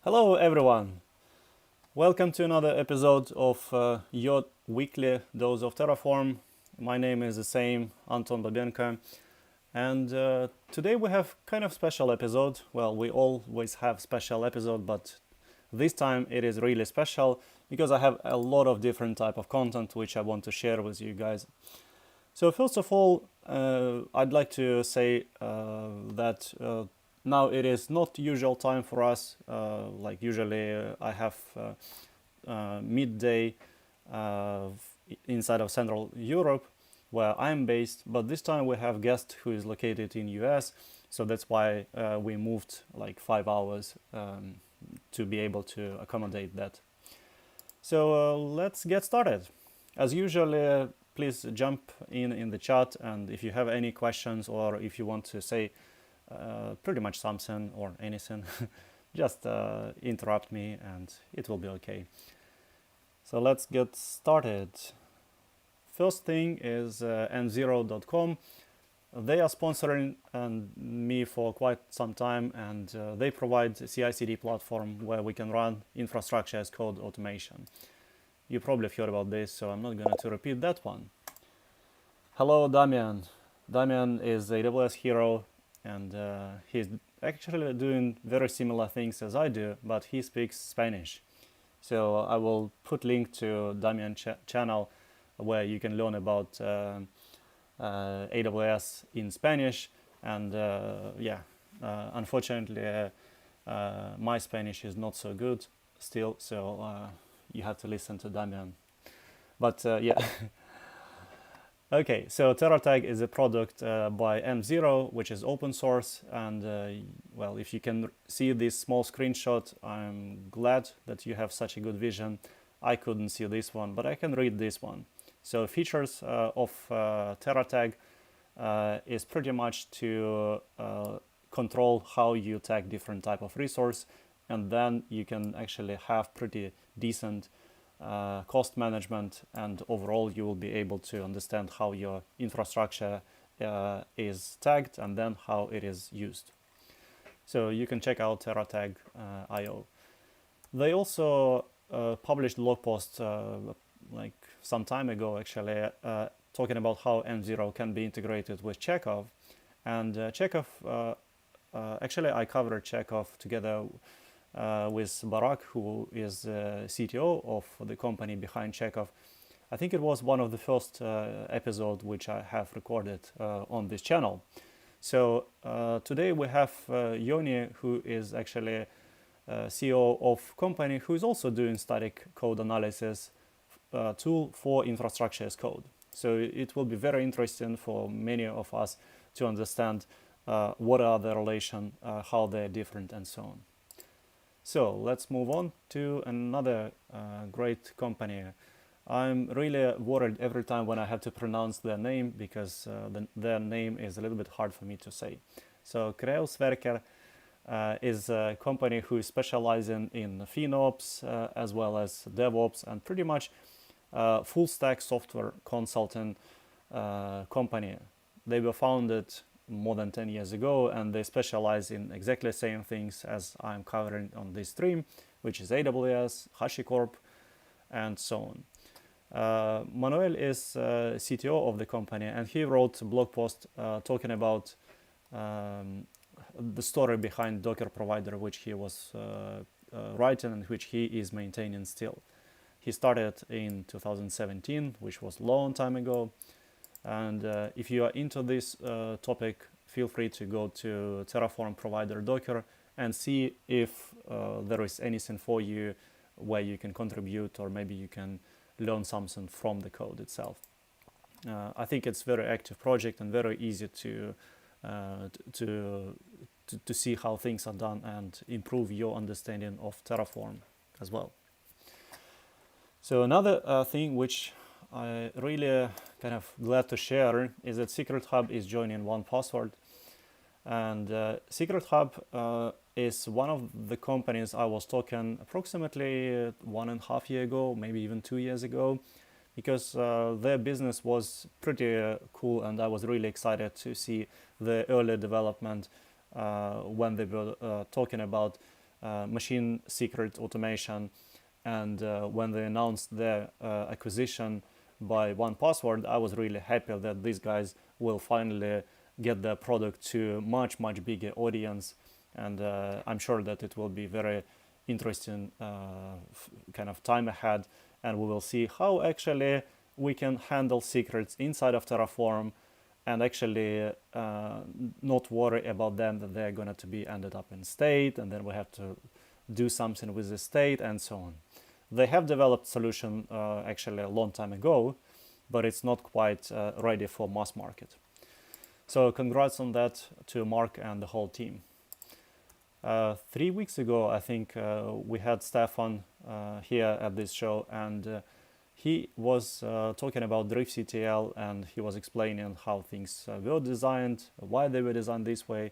Hello everyone! Welcome to another episode of your weekly dose of Terraform. My name is the same, Anton Babenko, and today we have kind of special episode. Well, we always have special episode, but this time it is really special because I have a lot of different type of content which I want to share with you guys. So first of all, I'd like to say that now it is not usual time for us. Like usually I have midday inside of Central Europe where I'm based, but this time we have guest who is located in US, so that's why we moved like 5 hours to be able to accommodate that. So let's get started. As usual, please jump in the chat, and if you have any questions or if you want to say pretty much something or anything, just interrupt me and it will be okay. So let's get started. First thing is n0.com. They are sponsoring me for quite some time, and they provide a CI/CD platform where we can run infrastructure as code automation. You probably have heard about this, so I'm not going to repeat that one. Hello, Damian. Damian is a AWS hero, and he's actually doing very similar things as I do, but he speaks Spanish. So I will put link to Damian's channel where you can learn about AWS in Spanish. And unfortunately, my Spanish is not so good still, so you have to listen to Damian. But yeah. Okay, so TerraTag is a product by M0, which is open source, and well, if you can see this small screenshot, I'm glad that you have such a good vision. I couldn't see this one, but I can read this one. So features of TerraTag is pretty much to control how you tag different type of resource, and then you can actually have pretty decent cost management, and overall you will be able to understand how your infrastructure is tagged and then how it is used. So you can check out TerraTag.io. They also published blog post like some time ago actually talking about how M0 can be integrated with Chekhov, and Chekhov actually I covered Chekhov together with Barak, who is CTO of the company behind Chekhov. I think it was one of the first episodes which I have recorded on this channel. So today we have Yoni, who is actually CEO of company who is also doing static code analysis tool for infrastructure as code. So it will be very interesting for many of us to understand what are the relation, how they're different, and so on. So let's move on to another great company. I'm really worried every time when I have to pronounce their name because their name is a little bit hard for me to say. So Cloudrails is a company who is specializing in FinOps as well as DevOps, and pretty much full stack software consulting company. They were founded more than 10 years ago, and they specialize in exactly the same things as I'm covering on this stream, which is AWS, HashiCorp, and so on. Manuel is CTO of the company, and he wrote a blog post talking about the story behind Docker provider, which he was writing and which he is maintaining still. He started in 2017, which was a long time ago. And if you are into this topic, feel free to go to Terraform provider Docker and see if there is anything for you where you can contribute, or maybe you can learn something from the code itself. I think it's a very active project and very easy to see how things are done and improve your understanding of Terraform as well. So another thing which I really kind of glad to share is that SecretHub is joining 1Password, and SecretHub is one of the companies I was talking approximately 1.5 years ago, maybe even 2 years ago, because their business was pretty cool, and I was really excited to see the early development when they were talking about machine secret automation. And when they announced their acquisition by 1Password, I was really happy that these guys will finally get their product to much bigger audience. And I'm sure that it will be very interesting kind of time ahead, and we will see how actually we can handle secrets inside of Terraform and actually not worry about them, that they're going to be ended up in state and then we have to do something with the state and so on. They have developed solution actually a long time ago, but it's not quite ready for mass market. So congrats on that to Mark and the whole team. 3 weeks ago, I think we had Stefan here at this show, and he was talking about driftctl, and he was explaining how things were designed, why they were designed this way.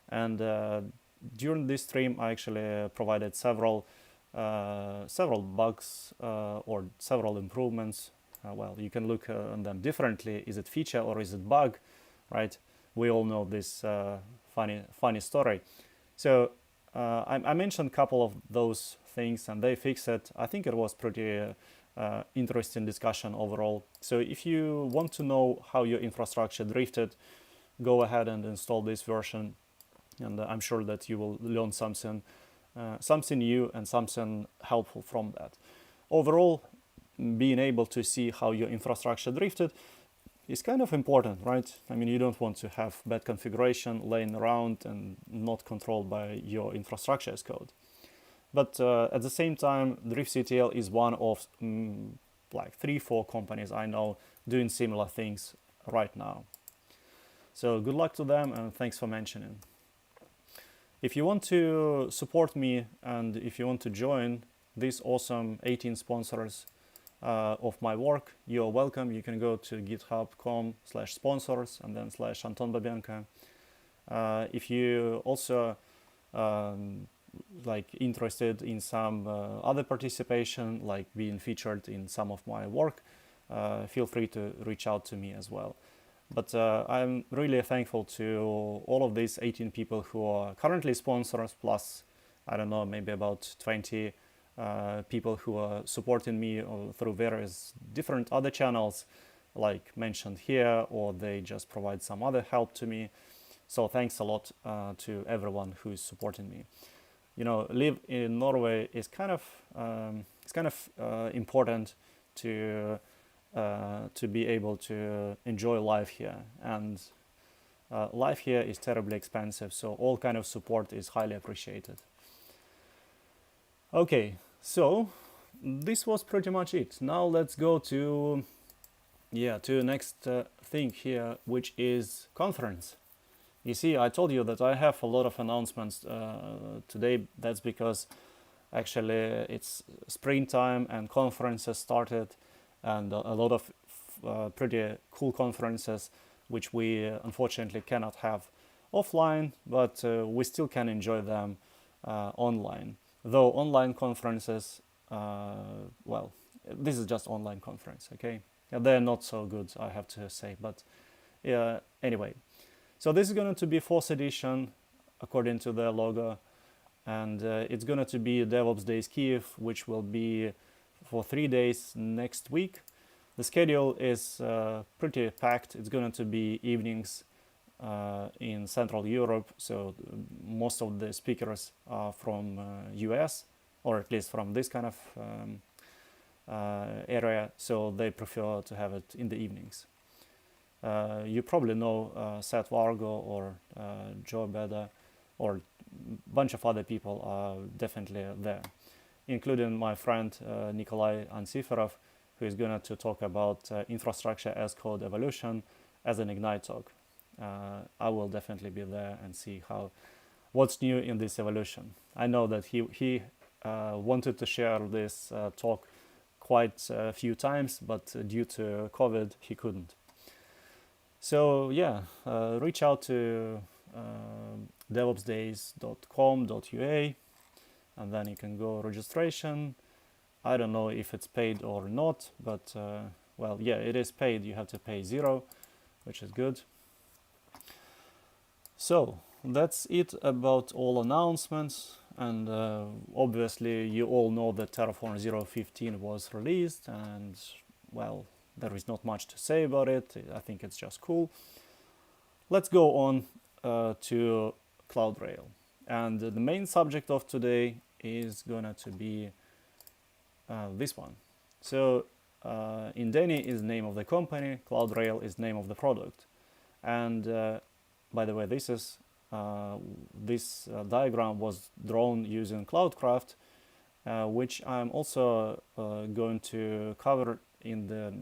And during this stream, I actually provided several bugs or several improvements. Well, you can look on them differently. Is it feature or is it bug, right? We all know this funny story. So I mentioned a couple of those things and they fixed it. I think it was pretty interesting discussion overall. So if you want to know how your infrastructure drifted, go ahead and install this version, and I'm sure that you will learn something new and something helpful from that. Overall, being able to see how your infrastructure drifted is kind of important, right? I mean, you don't want to have bad configuration laying around and not controlled by your infrastructure as code. But at the same time, driftctl is one of like 3-4 companies I know doing similar things right now. So good luck to them, and thanks for mentioning. If you want to support me and if you want to join these awesome 18 sponsors of my work, you're welcome. You can go to github.com/sponsors and then /Anton Babenko. If you also like interested in some other participation, like being featured in some of my work, feel free to reach out to me as well. But I'm really thankful to all of these 18 people who are currently sponsors, plus, I don't know, maybe about 20 people who are supporting me through various different other channels, like mentioned here, or they just provide some other help to me. So thanks a lot to everyone who is supporting me. You know, live in Norway is kind of important to be able to enjoy life here, and life here is terribly expensive, so all kind of support is highly appreciated. Okay, so this was pretty much it. Now let's go to next thing here, which is conference. You see, I told you that I have a lot of announcements today. That's because actually it's springtime and conferences started, and a lot of pretty cool conferences which we unfortunately cannot have offline, but we still can enjoy them online. Though online conferences, well, this is just online conference, okay? They're not so good, I have to say, but anyway. So this is going to be 4th edition according to their logo, and it's going to be DevOpsDays Kyiv, which will be for 3 days next week. The schedule is pretty packed. It's going to be evenings in Central Europe, so most of the speakers are from US, or at least from this kind of area, so they prefer to have it in the evenings. You probably know Seth Vargo or Joe Beda, or a bunch of other people are definitely there, including my friend Nikolai Ansiferov, who is going to talk about infrastructure as code evolution as an Ignite talk. I will definitely be there and see what's new in this evolution. I know that he wanted to share this talk quite a few times, but due to COVID, he couldn't. So yeah, reach out to devopsdays.com.ua, and then you can go registration. I don't know if it's paid or not, but well, yeah, it is paid. You have to pay 0, which is good. So that's it about all announcements. And obviously you all know that Terraform 0.15 was released, and well, there is not much to say about it. I think it's just cool. Let's go on to Cloudrail. And the main subject of today is gonna to be this one. So Indeni is the name of the company, Cloudrail is the name of the product. And by the way, this diagram was drawn using Cloudcraft, which I'm also going to cover in the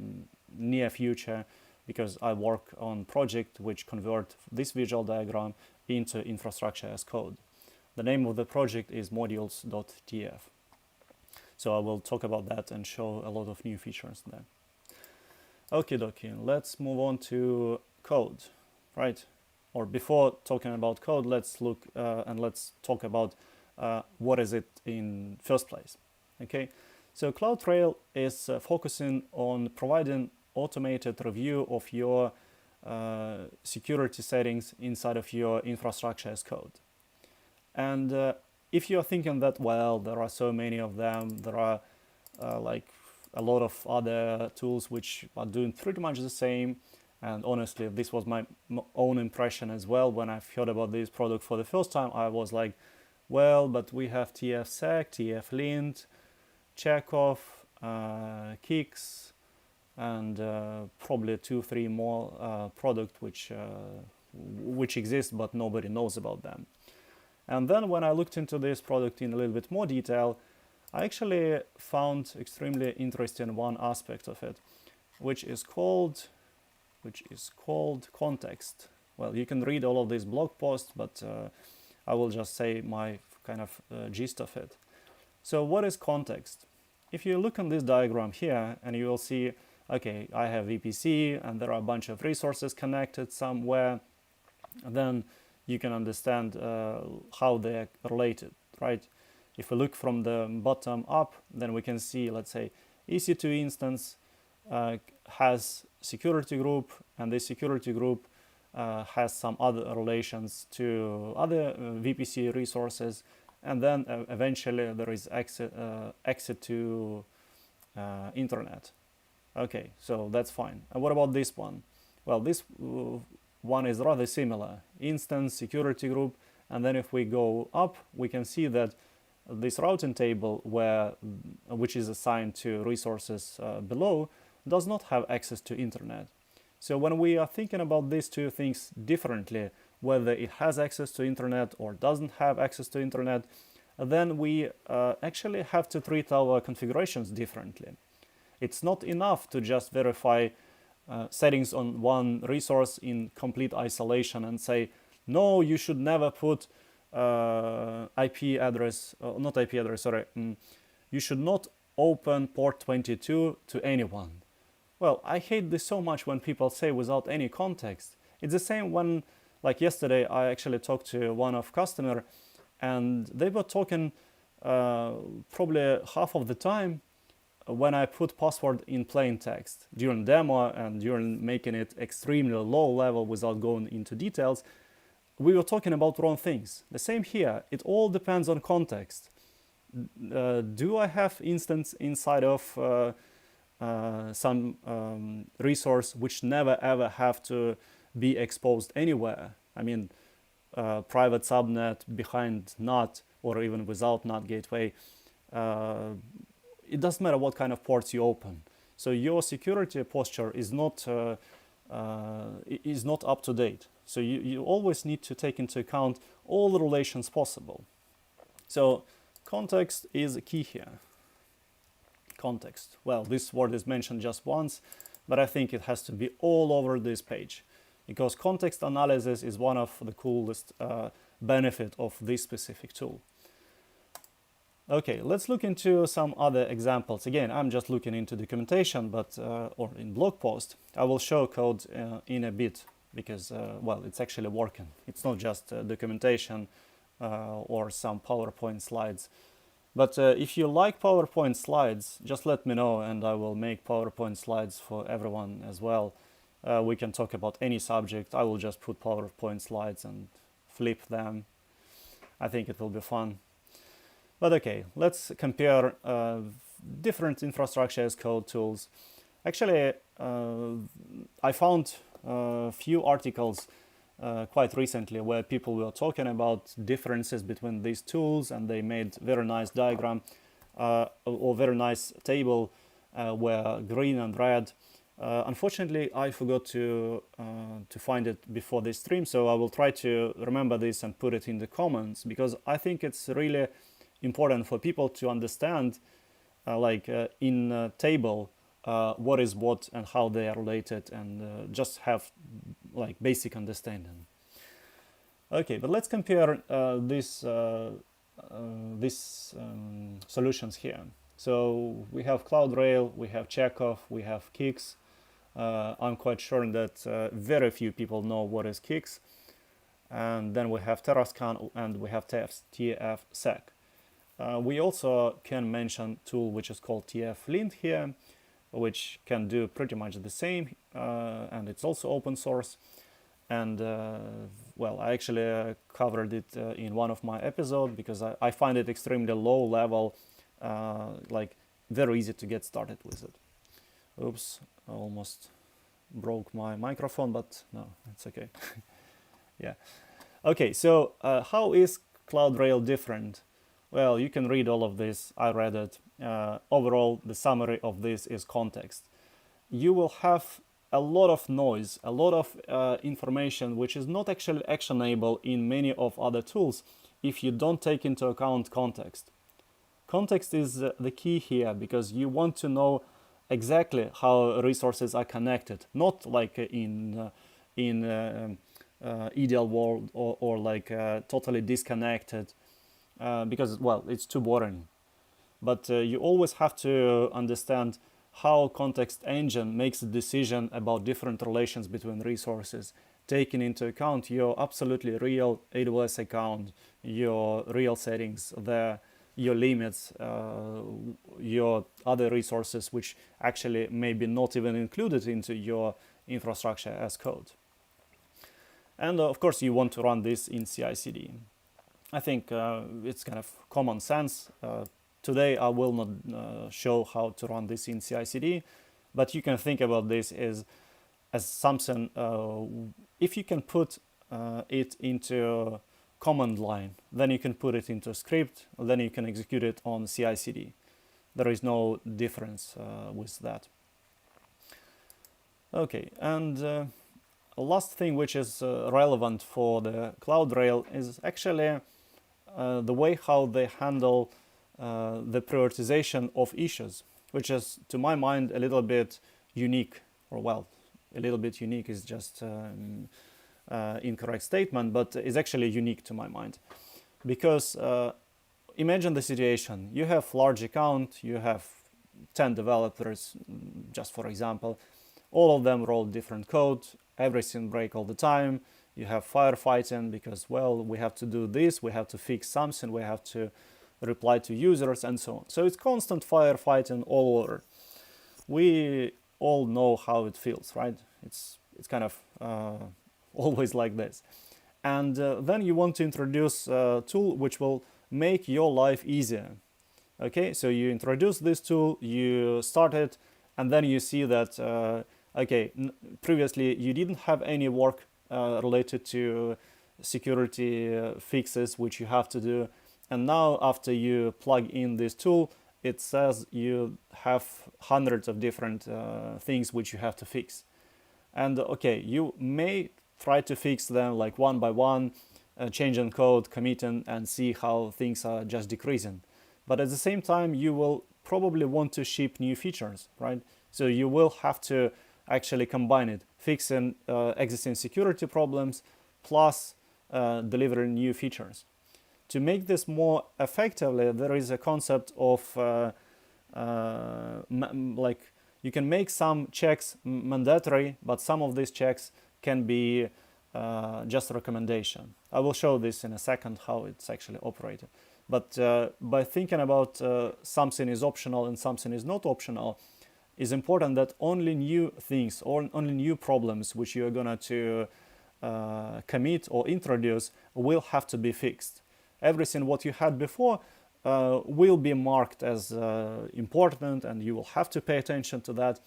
near future, because I work on project which convert this visual diagram into infrastructure as code. The name of the project is modules.tf. So I will talk about that and show a lot of new features there. Okie dokie, let's move on to code, right? Or before talking about code, let's look and let's talk about what is it in first place. Okay, so Cloudrail is focusing on providing automated review of your security settings inside of your infrastructure as code. And if you're thinking that, well, there are so many of them, there are like a lot of other tools which are doing pretty much the same, and honestly, this was my own impression as well. When I heard about this product for the first time, I was like, well, but we have tfsec, tflint, Chekhov, Kix, and probably 2-3 more products which exist, but nobody knows about them. And then when I looked into this product in a little bit more detail, I actually found extremely interesting one aspect of it, which is called context. Well, you can read all of these blog posts, but I will just say my kind of gist of it. So what is context? If you look on this diagram here, and you will see, okay, I have VPC and there are a bunch of resources connected somewhere, then you can understand how they're related, right? If we look from the bottom up, then we can see, let's say, EC2 instance has security group, and this security group has some other relations to other VPC resources, and then eventually there is exit to internet. Okay, so that's fine. And what about this one? Well, this one is rather similar. Instance, security group, and then if we go up, we can see that this routing table, which is assigned to resources below, does not have access to internet. So when we are thinking about these two things differently, whether it has access to internet or doesn't have access to internet, then we actually have to treat our configurations differently. It's not enough to just verify settings on one resource in complete isolation and say, no, you should never put IP address, not IP address, sorry, you should not open port 22 to anyone. Well, I hate this so much when people say without any context. It's the same when, like yesterday, I actually talked to one of customer, and they were talking probably half of the time when I put password in plain text during demo and during making it extremely low level without going into details, we were talking about wrong things. The same here, it all depends on context. Do I have instance inside of some resource which never ever have to be exposed anywhere? I mean, private subnet behind NAT or even without NAT gateway, it doesn't matter what kind of ports you open. So your security posture is not up to date. So you always need to take into account all the relations possible. So context is key here. Context. Well, this word is mentioned just once, but I think it has to be all over this page, because context analysis is one of the coolest benefit of this specific tool. Okay, let's look into some other examples. Again, I'm just looking into documentation, but or in blog post. I will show code in a bit, because well, it's actually working. It's not just documentation or some PowerPoint slides. But if you like PowerPoint slides, just let me know and I will make PowerPoint slides for everyone as well. We can talk about any subject. I will just put PowerPoint slides and flip them. I think it will be fun. But okay, let's compare different infrastructure as code tools. Actually, I found a few articles quite recently where people were talking about differences between these tools, and they made very nice diagram or very nice table where green and red. Unfortunately, I forgot to find it before this stream, so I will try to remember this and put it in the comments, because I think it's really important for people to understand, in a table, what is what and how they are related, and just have like basic understanding. Okay, but let's compare these solutions here. So we have Cloudrail, we have Chekhov, we have Kix. I'm quite sure that very few people know what is Kix. And then we have Terrascan and we have TFSec. We also can mention a tool which is called TF-lint here, which can do pretty much the same, and it's also open source. And well, I actually covered it in one of my episodes, because I find it extremely low level, like very easy to get started with it. Oops, I almost broke my microphone, but no, it's okay. Yeah. Okay, so how is Cloudrail different? Well, you can read all of this. I read it. Overall, the summary of this is context. You will have a lot of noise, a lot of information which is not actually actionable in many of other tools if you don't take into account context. Context is the key here, because you want to know exactly how resources are connected, not like in ideal world or like totally disconnected, because, well, it's too boring. But you always have to understand how context engine makes a decision about different relations between resources, taking into account your absolutely real AWS account, your real settings there, your limits, your other resources which actually may be not even included into your infrastructure as code. And of course you want to run this in CI/CD. I think it's kind of common sense. Today I will not show how to run this in CI/CD, but you can think about this as something, if you can put it into command line, then you can put it into a script, then you can execute it on CI/CD. There is no difference with that. Okay, and last thing which is relevant for the Cloudrail is actually the way how they handle the prioritization of issues, which is, to my mind, a little bit unique, or well, a little bit unique is just incorrect statement, but is actually unique to my mind. Because imagine the situation, you have large account, you have 10 developers, just for example, all of them wrote different code, everything break all the time, you have firefighting because, well, we have to do this, we have to fix something, we have to reply to users and so on. So it's constant firefighting all over. We all know how it feels, right? It's kind of always like this. And then you want to introduce a tool which will make your life easier. Okay, so you introduce this tool, you start it, and then you see that, okay, previously you didn't have any work related to security fixes which you have to do. And now after you plug in this tool, it says you have hundreds of different things which you have to fix. And okay, you may try to fix them like one by one, changing code, committing, and see how things are just decreasing. But at the same time, you will probably want to ship new features, right? So you will have to actually combine it, fixing existing security problems plus delivering new features. To make this more effectively, there is a concept of like you can make some checks mandatory, but some of these checks can be just a recommendation. I will show this in a second how it's actually operated. But by thinking about something is optional and something is not optional, it's important that only new things or only new problems which you are going to commit or introduce will have to be fixed. Everything what you had before will be marked as important, and you will have to pay attention to that,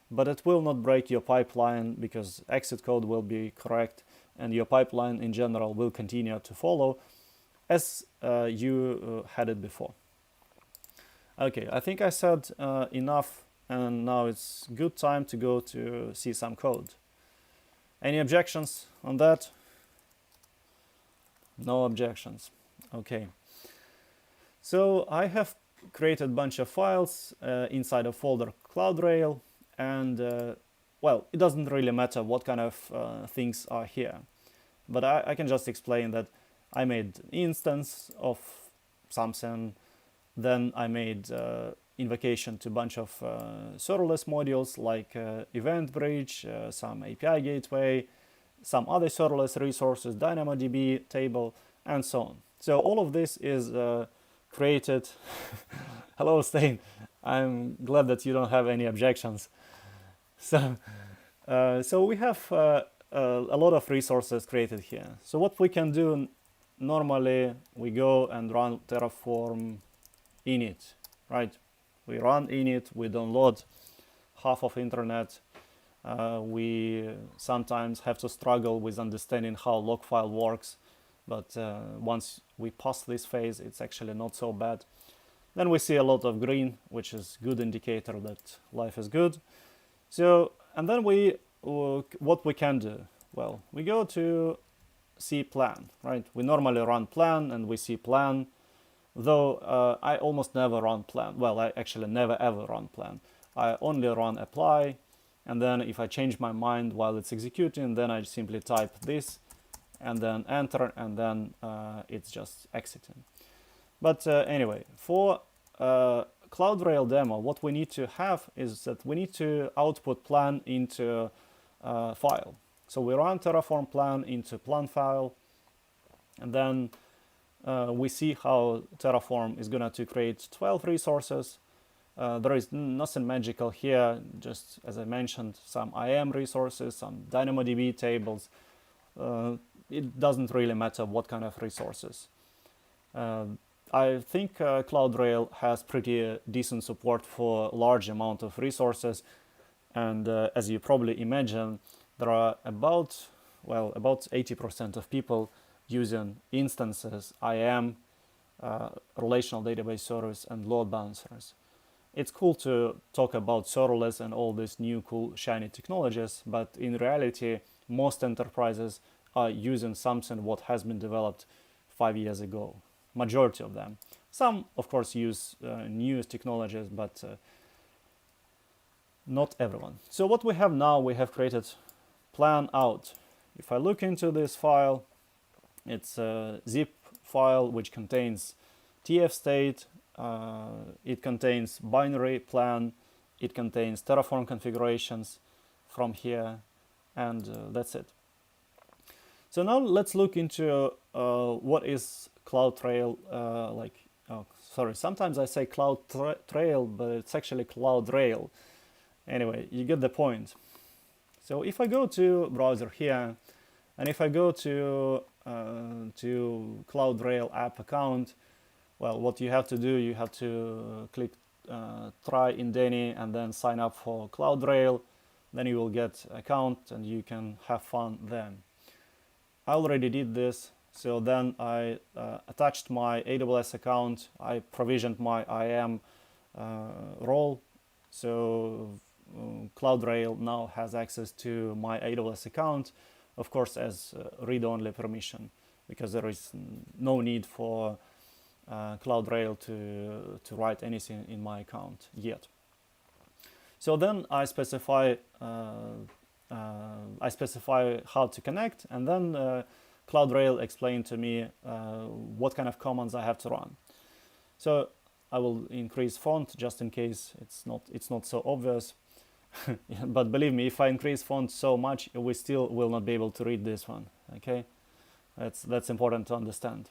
but it will not break your pipeline because exit code will be correct and your pipeline in general will continue to follow as you had it before. Okay, I think I said enough, and now it's good time to go to see some code. Any objections on that? No objections. Okay. So I have created a bunch of files inside a folder Cloudrail, and well, it doesn't really matter what kind of things are here, but I can just explain that I made instance of something, then I made invocation to a bunch of serverless modules like event bridge, some API gateway, some other serverless resources, DynamoDB table, and so on. So all of this is created. Hello, Stain. I'm glad that you don't have any objections. So we have a lot of resources created here. So what we can do normally, we go and run Terraform init, right? We run init, we download half of internet. We sometimes have to struggle with understanding how log file works, but once we pass this phase, it's actually not so bad. Then we see a lot of green, which is good indicator that life is good. So, and then what we can do? Well, we go to see plan, right? We normally run plan and we see plan, though I almost never run plan. Well, I actually never ever run plan. I only run apply, and then if I change my mind while it's executing, then I simply type this and then enter, and then it's just exiting. But anyway, for Cloudrail demo, what we need to have is that we need to output plan into file. So we run Terraform plan into plan file, and then we see how Terraform is going to create 12 resources. There is nothing magical here, just as I mentioned, some IAM resources, some DynamoDB tables. It doesn't really matter what kind of resources. I think Cloudrail has pretty decent support for large amount of resources, and as you probably imagine, there are about 80% of people using instances, IAM, relational database service, and load balancers. It's cool to talk about serverless and all these new cool shiny technologies, but in reality, most enterprises are using something what has been developed 5 years ago. Majority of them. Some, of course, use newest technologies, but not everyone. So what we have now, we have created plan out. If I look into this file, it's a zip file which contains TF state, it contains binary plan, it contains Terraform configurations from here, and that's it. So now let's look into what is Cloudrail like. Oh, sorry, sometimes I say Cloudrail, but it's actually Cloudrail. Anyway, you get the point. So if I go to browser here, and if I go to Cloudrail app account, well, what you have to do, you have to click try Indeni and then sign up for Cloudrail. Then you will get account and you can have fun then. I already did this. So then I attached my AWS account, I provisioned my IAM role, so Cloudrail now has access to my AWS account, of course as read-only permission, because there is no need for Cloudrail to write anything in my account yet. So then I specify how to connect, and then Cloudrail explained to me what kind of commands I have to run. So I will increase font just in case it's not so obvious. But believe me, if I increase font so much, we still will not be able to read this one. Okay, that's important to understand.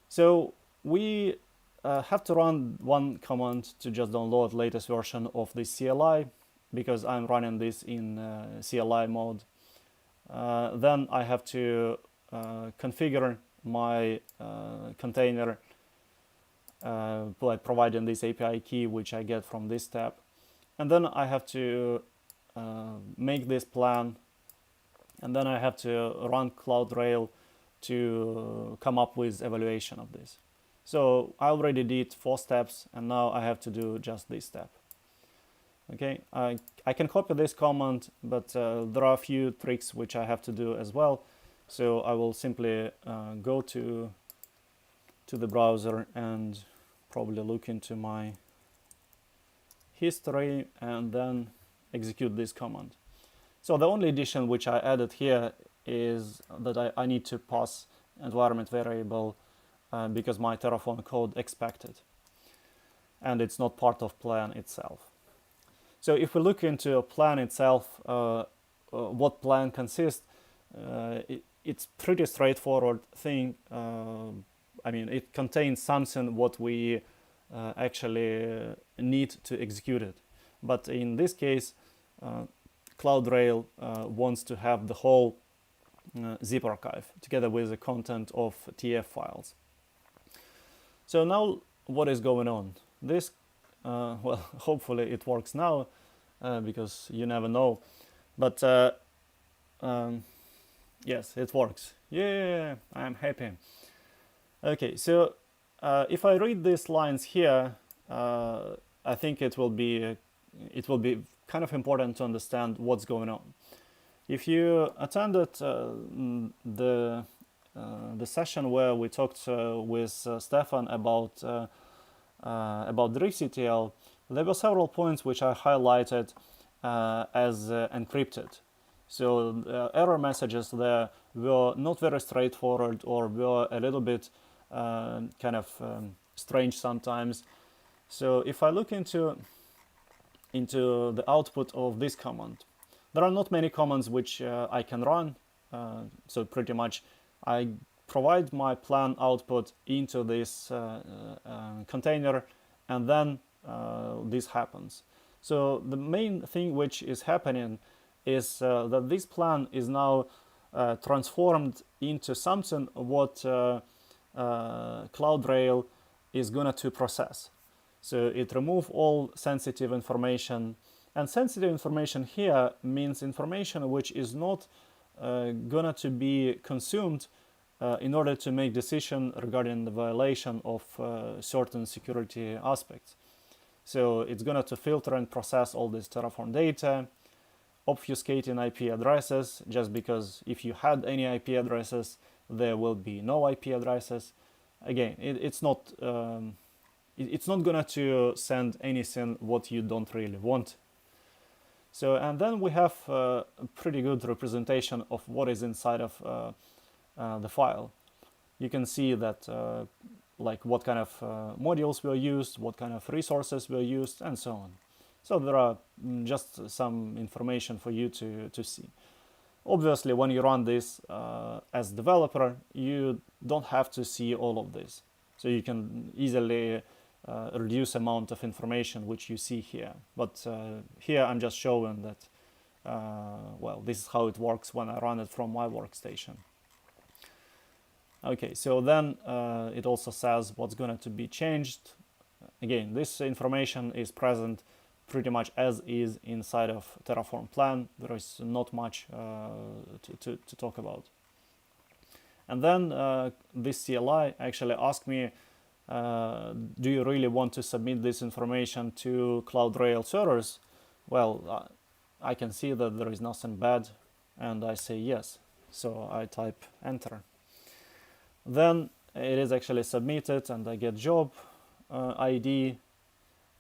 So we have to run one command to just download latest version of the CLI, because I'm running this in CLI mode. then I have to configure my container by providing this API key, which I get from this tab. And then I have to make this plan, and then I have to run Cloudrail to come up with evaluation of this. So I already did 4 steps, and now I have to do just this step. Okay, I can copy this command, but there are a few tricks which I have to do as well. So I will simply go to the browser and probably look into my history and then execute this command. So the only addition which I added here is that I need to pass environment variable because my Terraform code expected, and it's not part of plan itself. So if we look into a plan itself, what plan consists, it's pretty straightforward thing. I mean, it contains something what we actually need to execute it. But in this case, Cloudrail wants to have the whole zip archive together with the content of TF files. So now what is going on? This, well, hopefully it works now because you never know. But yes, it works. Yeah, I'm happy. Okay, so if I read these lines here, I think it will be kind of important to understand what's going on. If you attended the session where we talked with Stefan about driftctl, there were several points which I highlighted as encrypted. So error messages there were not very straightforward, or were a little bit kind of strange sometimes. So if I look into the output of this command, there are not many commands which I can run. So pretty much I provide my plan output into this container, and then this happens. So the main thing which is happening is that this plan is now transformed into something what Cloudrail is going to process. So it removes all sensitive information, and sensitive information here means information which is not going to be consumed in order to make decision regarding the violation of certain security aspects. So it's going to filter and process all this Terraform data, obfuscating IP addresses, just because if you had any IP addresses, there will be no IP addresses. Again, it's not going to send anything what you don't really want. So, and then we have a pretty good representation of what is inside of the file. You can see that like what kind of modules were used, what kind of resources were used, and so on. So there are just some information for you to see. Obviously, when you run this as developer, you don't have to see all of this. So you can easily reduce amount of information which you see here. But here I'm just showing that, well, this is how it works when I run it from my workstation. Okay, so then it also says what's going to be changed. Again, this information is present pretty much as is inside of Terraform plan. There is not much to talk about. And then this CLI actually asked me, do you really want to submit this information to Cloudrail servers? Well, I can see that there is nothing bad, and I say yes. So I type enter. Then it is actually submitted, and I get job ID,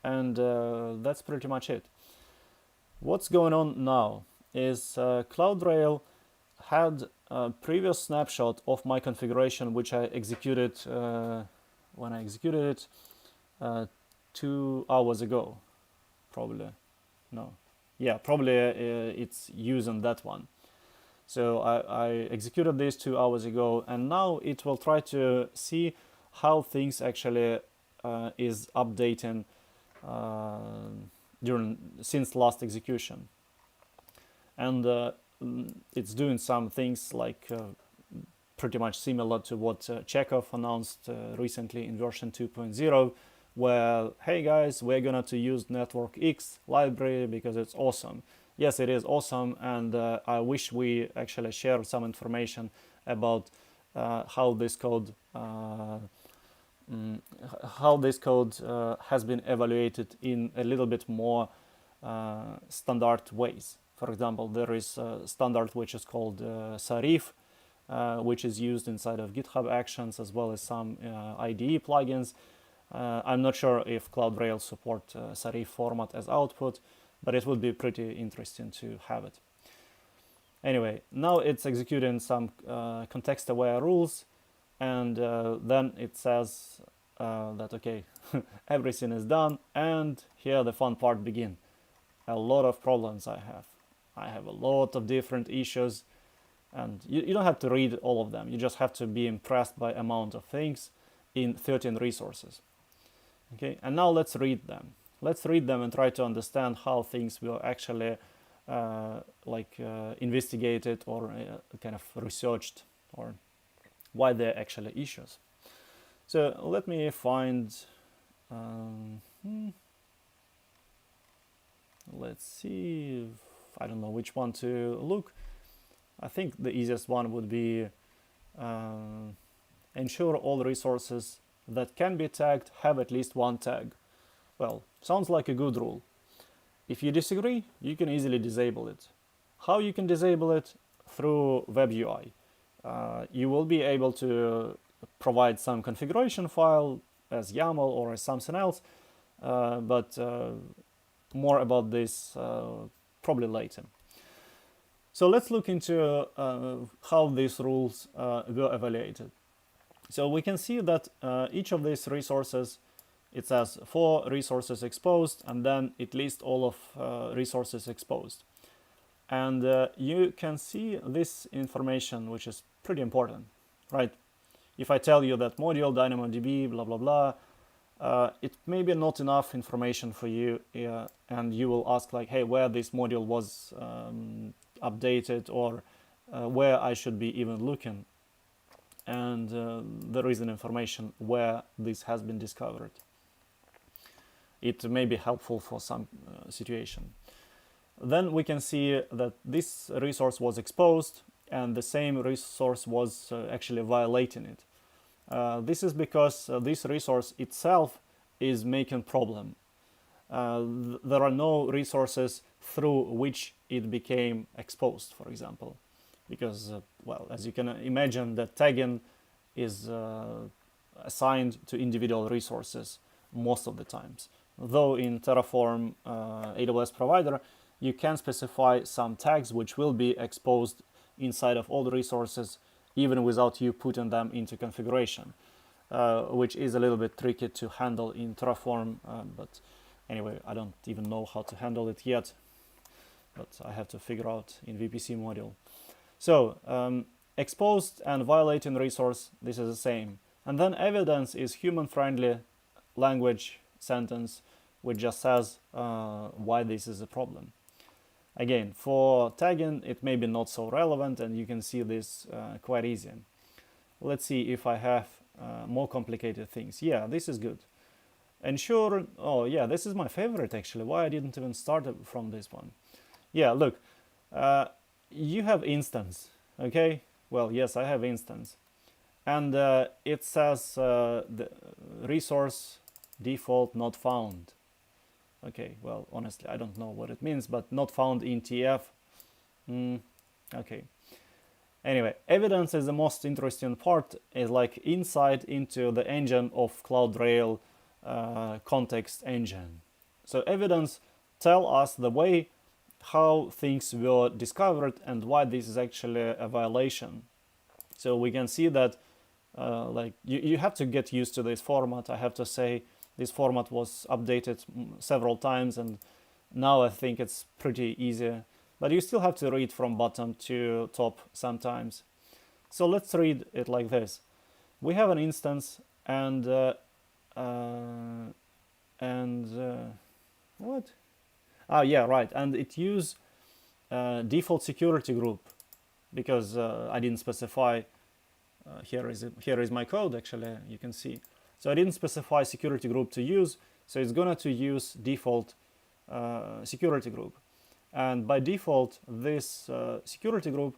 and that's pretty much it. What's going on now is Cloudrail had a previous snapshot of my configuration, which I executed when I executed it 2 hours ago. Probably, no. Yeah, probably it's using that one. So I executed this 2 hours ago, and now it will try to see how things actually is updating since last execution. And it's doing some things like pretty much similar to what Chekhov announced recently in version 2.0, where, hey guys, we're gonna to use NetworkX library because it's awesome. Yes, it is awesome, and I wish we actually shared some information about how this code has been evaluated in a little bit more standard ways. For example, there is a standard which is called Sarif, which is used inside of GitHub Actions, as well as some IDE plugins. I'm not sure if Cloudrails support Sarif format as output, but it would be pretty interesting to have it. Anyway, now it's executing some context-aware rules, and then it says that, okay, everything is done, and here the fun part begins. A lot of problems I have. I have a lot of different issues, and you don't have to read all of them. You just have to be impressed by amount of things in 13 resources. Okay, and now let's read them. Let's read them and try to understand how things were actually investigated or kind of researched, or why they're actually issues. So let me find, let's see, I don't know which one to look. I think the easiest one would be ensure all resources that can be tagged have at least one tag. Well, sounds like a good rule. If you disagree, you can easily disable it. How you can disable it? Through Web UI. You will be able to provide some configuration file as YAML or as something else, but more about this probably later. So let's look into how these rules were evaluated. So we can see that each of these resources, it says 4 resources exposed, and then it lists all of resources exposed. And you can see this information, which is pretty important, right? If I tell you that module DynamoDB, blah, blah, blah, it may be not enough information for you, and you will ask like, hey, where this module was updated, or where I should be even looking. And there is an information where this has been discovered. It may be helpful for some situation. Then we can see that this resource was exposed, and the same resource was actually violating it. This is because this resource itself is making problem. There are no resources through which it became exposed, for example, because, well, as you can imagine, that tagging is assigned to individual resources most of the times. Though in Terraform AWS provider, you can specify some tags which will be exposed inside of all the resources, even without you putting them into configuration, which is a little bit tricky to handle in Terraform. But anyway, I don't even know how to handle it yet, but I have to figure out in VPC module. So exposed and violating resource, this is the same. And then evidence is human-friendly language sentence, which just says why this is a problem. Again, for tagging, it may be not so relevant, and you can see this quite easy. Let's see if I have more complicated things. Yeah, this is good. Ensure, oh yeah, this is my favorite actually. Why I didn't even start from this one. Yeah, look, you have instance, okay? Well, yes, I have instance. And it says the resource default not found. Okay, well, honestly, I don't know what it means, but not found in TF. Okay. Anyway, evidence is the most interesting part, is like insight into the engine of Cloudrail context engine. So evidence tell us the way how things were discovered and why this is actually a violation. So we can see that like you have to get used to this format. I have to say, this format was updated several times, and now I think it's pretty easy. But you still have to read from bottom to top sometimes. So let's read it like this. We have an instance, and what? Oh yeah, right. And it use default security group, because I didn't specify. Here is my code, actually, you can see. So I didn't specify security group to use, so it's gonna to use default security group. And by default, this security group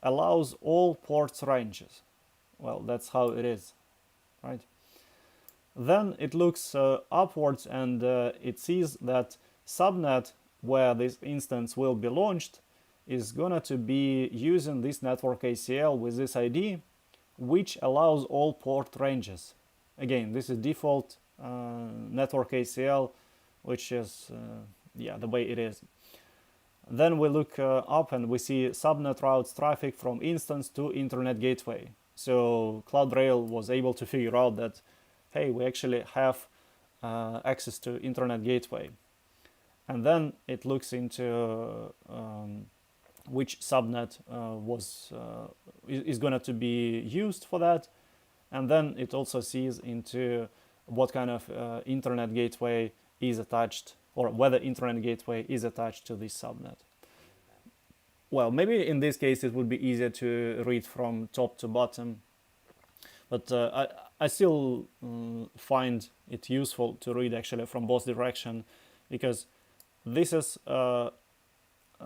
allows all ports ranges. Well, that's how it is, right? Then it looks upwards, and it sees that subnet where this instance will be launched is gonna to be using this network ACL with this ID, which allows all port ranges. Again, this is default network ACL, which is the way it is. Then we look up and we see subnet routes traffic from instance to internet gateway. So Cloudrail was able to figure out that, hey, we actually have access to internet gateway. And then it looks into which subnet is going to be used for that. And then it also sees into what kind of internet gateway is attached, or whether internet gateway is attached to this subnet. Well, maybe in this case it would be easier to read from top to bottom, but I still find it useful to read actually from both directions, because this is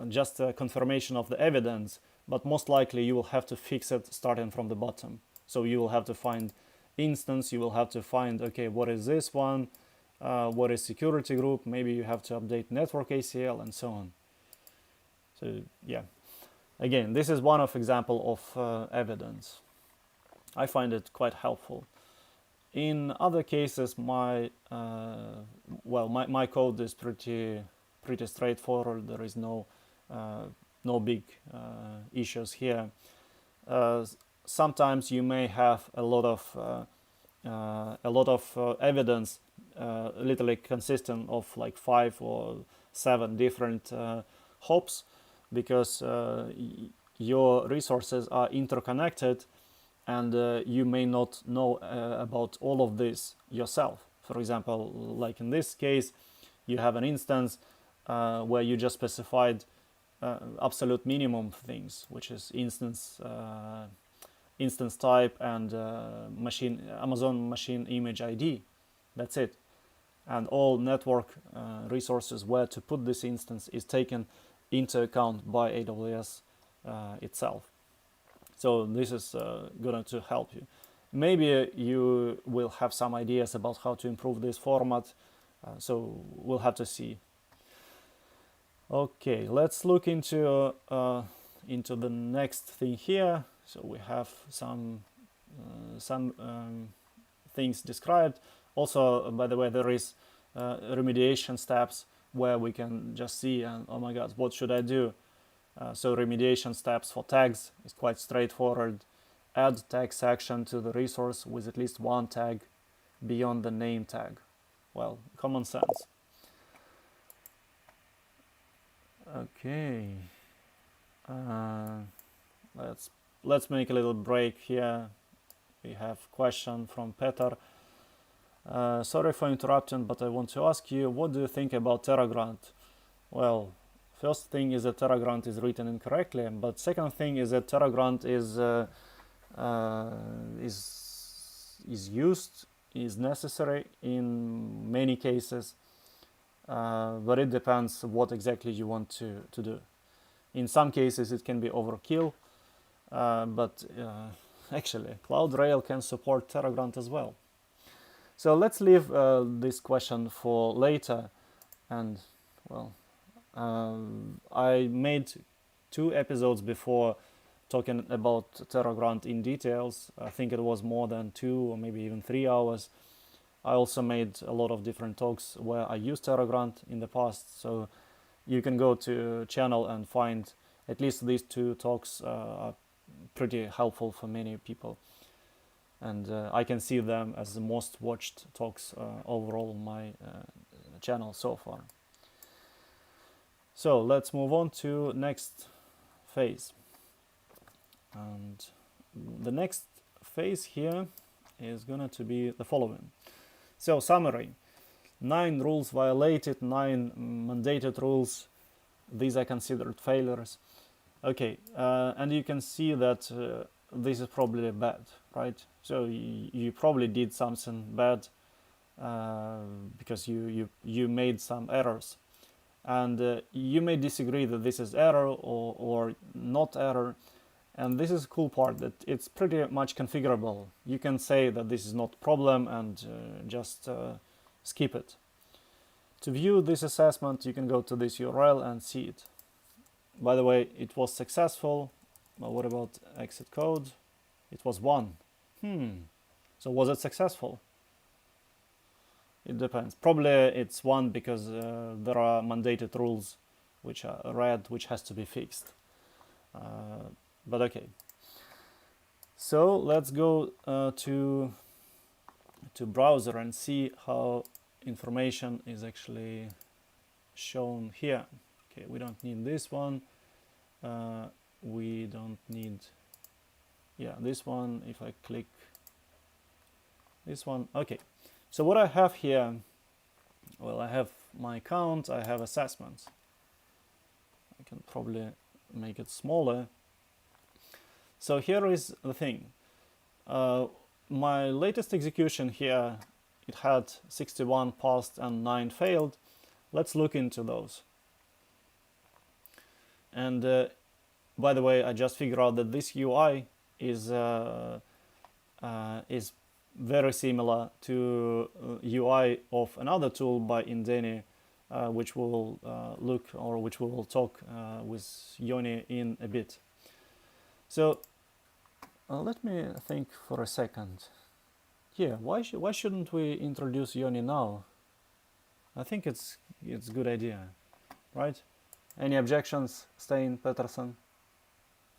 just a confirmation of the evidence, but most likely you will have to fix it starting from the bottom. So you will have to find instance, you will have to find, okay, what is this one? What is security group? Maybe you have to update network ACL and so on. So yeah, again, this is one of example of evidence. I find it quite helpful. In other cases, my code is pretty straightforward. There is no big issues here. Sometimes you may have a lot of evidence, literally consistent of like 5 or 7 different hops, because your resources are interconnected, and you may not know about all of this yourself. For example, like in this case, you have an instance where you just specified absolute minimum things, which is instance type and Amazon machine image ID. That's it. And all network resources where to put this instance is taken into account by AWS itself. So this is going to help you. Maybe you will have some ideas about how to improve this format, so we'll have to see. Okay, let's look into the next thing here. So we have some things described. Also, by the way, there is remediation steps where we can just see, oh my God, what should I do? So remediation steps for tags is quite straightforward. Add tag section to the resource with at least one tag beyond the name tag. Well, common sense. Okay, let's make a little break here. We have a question from Peter. Sorry for interrupting, but I want to ask you, what do you think about TerraGrant? Well, first thing is that TerraGrant is written incorrectly, but second thing is that TerraGrant is necessary in many cases, but it depends what exactly you want to do. In some cases it can be overkill, but actually Cloudrail can support TerraGrant as well. So let's leave this question for later. And well, I made 2 episodes before talking about TerraGrant in details. I think it was more than 2 or maybe even 3 hours. I also made a lot of different talks where I used TerraGrant in the past, so you can go to channel and find at least these 2 talks are pretty helpful for many people. And I can see them as the most watched talks overall on my channel so far. So let's move on to next phase. And the next phase here is going to be the following. So summary: 9 rules violated, 9 mandated rules. these are considered failures. Okay, and you can see that this is probably bad, right? So you probably did something bad because you made some errors. And you may disagree that this is error or not error. And this is the cool part, that it's pretty much configurable. You can say that this is not a problem and just skip it. To view this assessment, you can go to this URL and see it. By the way, it was successful. But what about exit code? It was 1. So was it successful? It depends. Probably it's 1 because there are mandated rules which are red, which has to be fixed. But okay. So let's go to browser and see how information is actually shown here. Okay, we don't need this one. We don't need, this one. If I click this one, okay. So what I have here, well, I have my account, I have assessments. I can probably make it smaller. So here is the thing. My latest execution here, it had 61 passed and 9 failed. Let's look into those. And by the way, I just figured out that this UI is very similar to UI of another tool by Indeni, which we'll which we will talk with Yoni in a bit. So let me think for a second. Yeah, why shouldn't we introduce Yoni now? I think it's a good idea, right? Any objections, Stein, Peterson?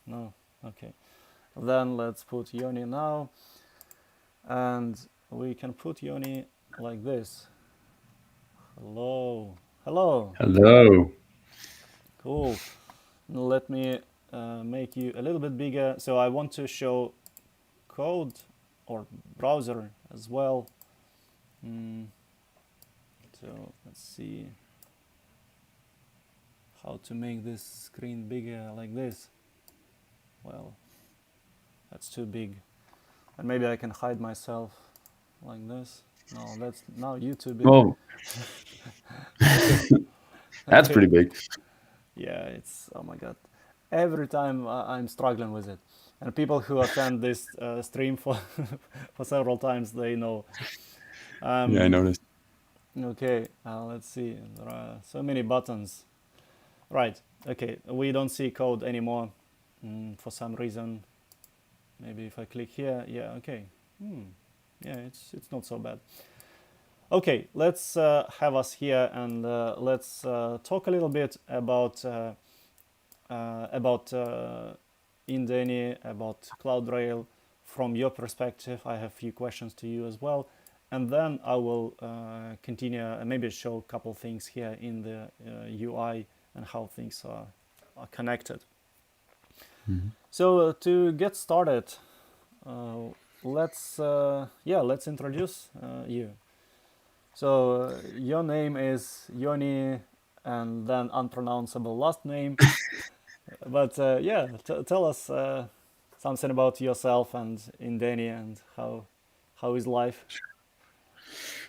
No? Okay. Then let's put Yoni now. And we can put Yoni like this. Hello. Hello. Hello. Cool. Let me make you a little bit bigger. So I want to show code or browser as well. So let's see how to make this screen bigger like this. Well, that's too big. And maybe I can hide myself like this. No, that's now you too big. Well, that's Okay. pretty big. Yeah, it's, oh my god. Every time I'm struggling with it. And people who attend this stream for for several times, they know. Yeah, I noticed. Okay, let's see. There are so many buttons. Right, okay, we don't see code anymore for some reason. Maybe if I click here, yeah, okay. Yeah, it's not so bad. Okay, let's have us here and let's talk a little bit about Indeni, about Cloudrail from your perspective. I have a few questions to you as well, and then I will continue and maybe show a couple things here in the UI and how things are connected. So to get started, let's introduce you. So your name is Yoni, and then unpronounceable last name. But tell us something about yourself and Indeni and how is life.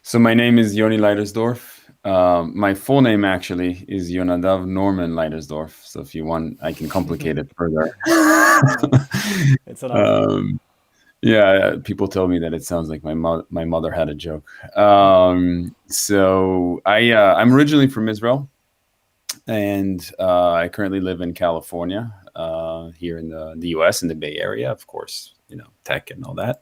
So my name is Yoni Leitersdorf. My full name actually is Yonadav Norman Leitersdorf. So if you want, I can complicate it further. It's enough. Yeah, people tell me that it sounds like my mother had a joke. So I'm originally from Israel, and I currently live in California, here in the U.S. in the Bay Area, of course, tech and all that.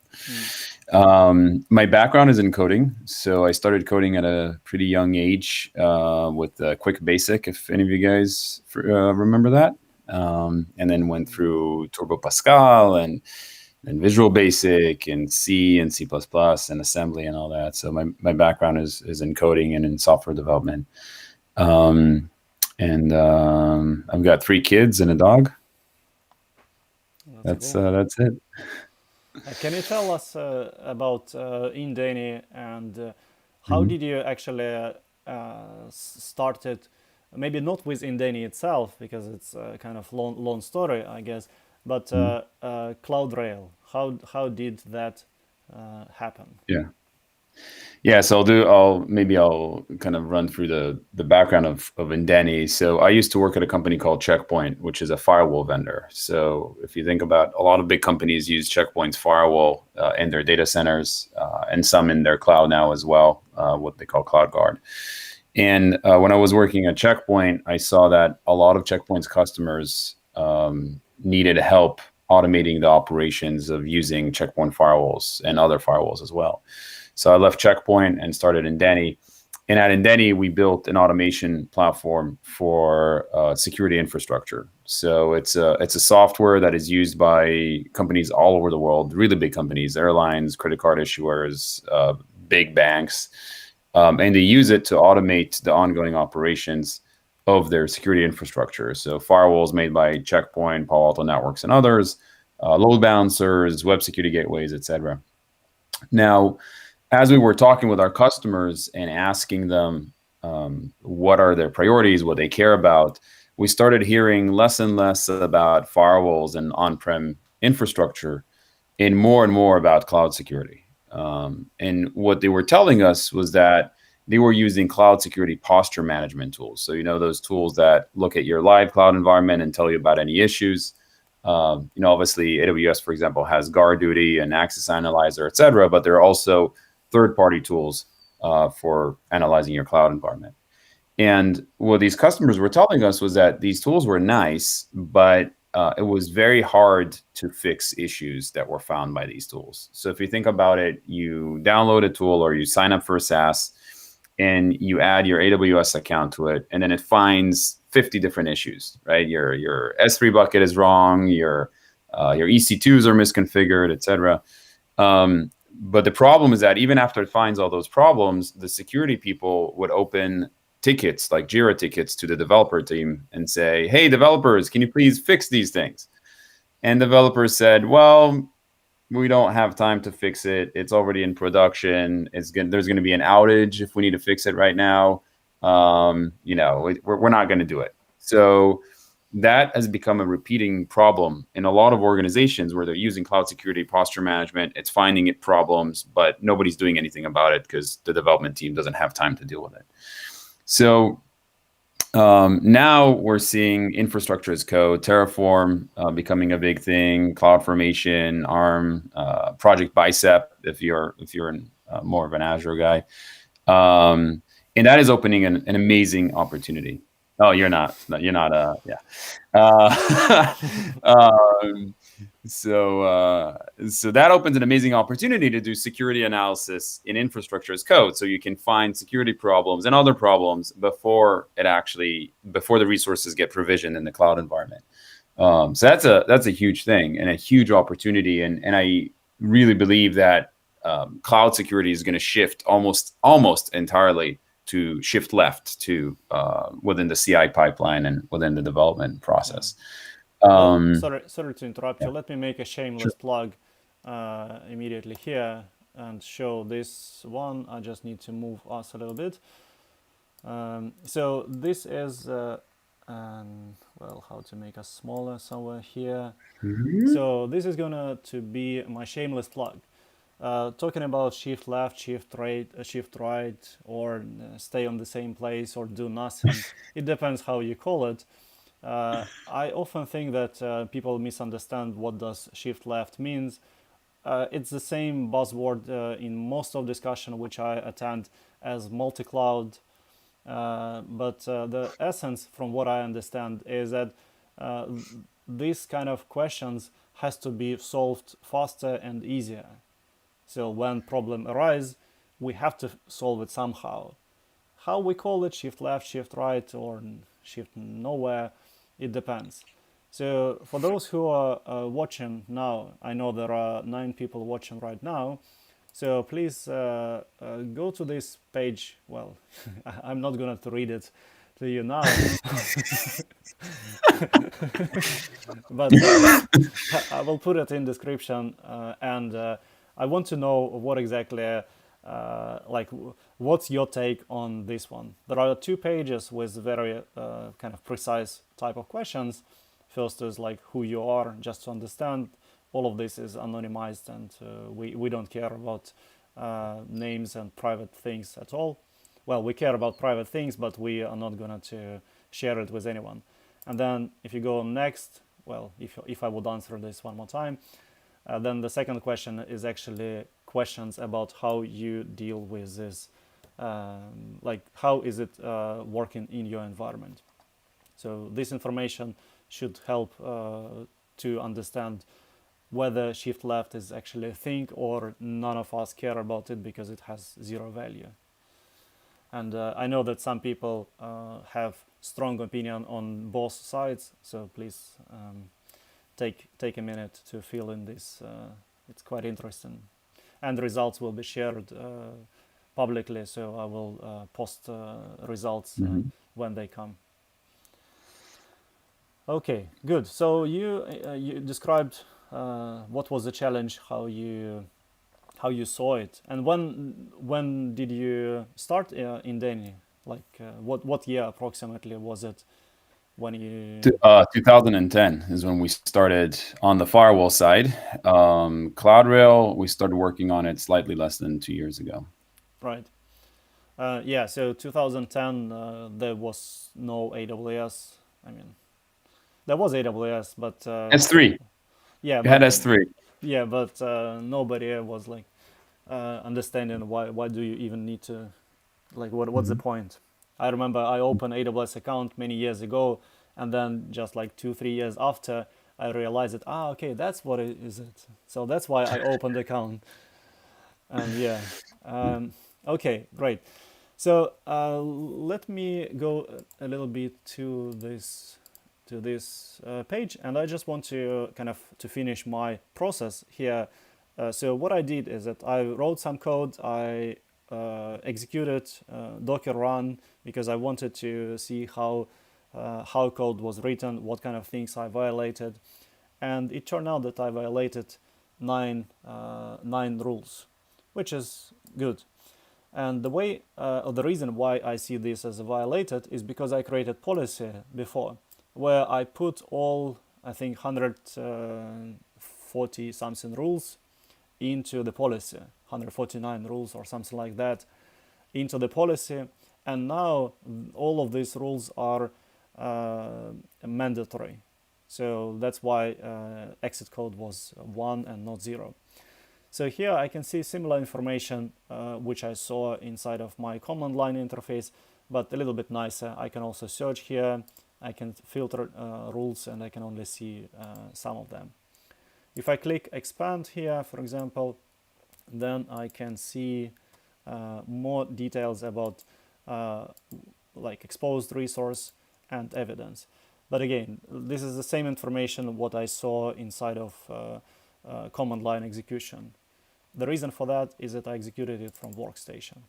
My background is in coding, so I started coding at a pretty young age with Quick Basic, if any of you guys remember that, and then went through Turbo Pascal and Visual Basic and C and C++ and assembly and all that. So my background is in coding and in software development. And I've got 3 kids and a dog. That's cool. That's it. Can you tell us about Indeni and how did you actually started maybe not with Indeni itself, because it's a kind of long story, I guess, but Cloudrail. How did that happen? Yeah. Yeah, so I'll kind of run through the background of Indeni. So I used to work at a company called Checkpoint, which is a firewall vendor. So if you think about, a lot of big companies use Checkpoint's firewall in their data centers, and some in their cloud now as well, what they call CloudGuard. And when I was working at Checkpoint, I saw that a lot of Checkpoint's customers needed help automating the operations of using Checkpoint firewalls and other firewalls as well. So I left Checkpoint and started Indeni. And at Indeni, we built an automation platform for security infrastructure. So it's a software that is used by companies all over the world, really big companies, airlines, credit card issuers, big banks. And they use it to automate the ongoing operations of their security infrastructure. So firewalls made by Checkpoint, Palo Alto Networks, and others, load balancers, web security gateways, etc. Now, as we were talking with our customers and asking them what are their priorities, what they care about, we started hearing less and less about firewalls and on-prem infrastructure and more about cloud security. And what they were telling us was that they were using cloud security posture management tools. So, those tools that look at your live cloud environment and tell you about any issues. Obviously AWS, for example, has GuardDuty and Access Analyzer, et cetera, but there are also third-party tools for analyzing your cloud environment. And what these customers were telling us was that these tools were nice, but it was very hard to fix issues that were found by these tools. So if you think about it, you download a tool or you sign up for a SaaS and you add your AWS account to it, and then it finds 50 different issues, right? Your S3 bucket is wrong, your EC2s are misconfigured, et cetera. But the problem is that even after it finds all those problems, the security people would open tickets, like Jira tickets, to the developer team and say, hey, developers, can you please fix these things? And developers said, well, we don't have time to fix it. It's already in production. There's going to be an outage if we need to fix it right now. We're not going to do it. So that has become a repeating problem in a lot of organizations where they're using cloud security posture management. It's finding it problems, but nobody's doing anything about it because the development team doesn't have time to deal with it. So now we're seeing infrastructure as code, Terraform becoming a big thing, CloudFormation, ARM, Project Bicep if you're in, more of an Azure guy, and that is opening an amazing opportunity. Oh, you're not. Yeah. So that opens an amazing opportunity to do security analysis in infrastructure as code. So you can find security problems and other problems before the resources get provisioned in the cloud environment. So that's a huge thing and a huge opportunity. And I really believe that cloud security is going to shift almost entirely to shift left to within the CI pipeline and within the development process. Sorry to interrupt you. Let me make a shameless plug immediately here and show this one. I just need to move us a little bit. So this is, how to make us smaller somewhere here. So this is gonna to be my shameless plug. Talking about shift left, shift right, or stay on the same place or do nothing. It depends how you call it. I often think that people misunderstand what does shift left means. It's the same buzzword in most of discussion which I attend as multi-cloud. But the essence, from what I understand, is that these kind of questions has to be solved faster and easier. So when problem arise, we have to solve it somehow. How we call it, shift left, shift right, or shift nowhere, it depends. So for those who are watching now, I know there are 9 people watching right now. So please go to this page. Well, I'm not going to read it to you now. But I will put it in description and I want to know what exactly what's your take on this one? There are 2 pages with very kind of precise type of questions. First is like who you are, just to understand. All of this is anonymized, and we don't care about names and private things at all. Well, we care about private things, but we are not going to share it with anyone. And then if you go next, well, if I would answer this one more time, then the second question is actually questions about how you deal with this, like how is it working in your environment. So this information should help to understand whether shift left is actually a thing or none of us care about it because it has 0 value. And I know that some people have strong opinion on both sides, so please take a minute to fill in this. It's quite interesting. And the results will be shared publicly, so I will post results when they come. Okay, good. So you described what was the challenge, how you saw it, and when did you start Indeni? Like what year approximately was it when you? 2010 is when we started on the firewall side. Cloudrail, we started working on it slightly less than 2 years ago. Right. Yeah. So 2010, there was no AWS. I mean, there was AWS, but S3. Yeah, we had S3. Yeah, but nobody was like understanding why do you even need to, like, what's the point? I remember I opened AWS account many years ago, and then just like 2-3 years after, I realized that okay, that's what it is. So that's why I opened the account. And yeah, okay, great. So let me go a little bit to this page, and I just want to kind of to finish my process here. So what I did is that I wrote some code. I executed Docker run because I wanted to see how code was written, what kind of things I violated, and it turned out that I violated nine rules, which is good. And the reason why I see this as a violated is because I created policy before, where I put all, I think, 140 something rules into the policy, 149 rules or something like that, into the policy. And now all of these rules are mandatory. So that's why exit code was 1 and not 0. So here I can see similar information which I saw inside of my command line interface, but a little bit nicer. I can also search here. I can filter rules, and I can only see some of them. If I click expand here, for example, then I can see more details about like exposed resource and evidence. But again, this is the same information what I saw inside of command line execution. The reason for that is that I executed it from workstation.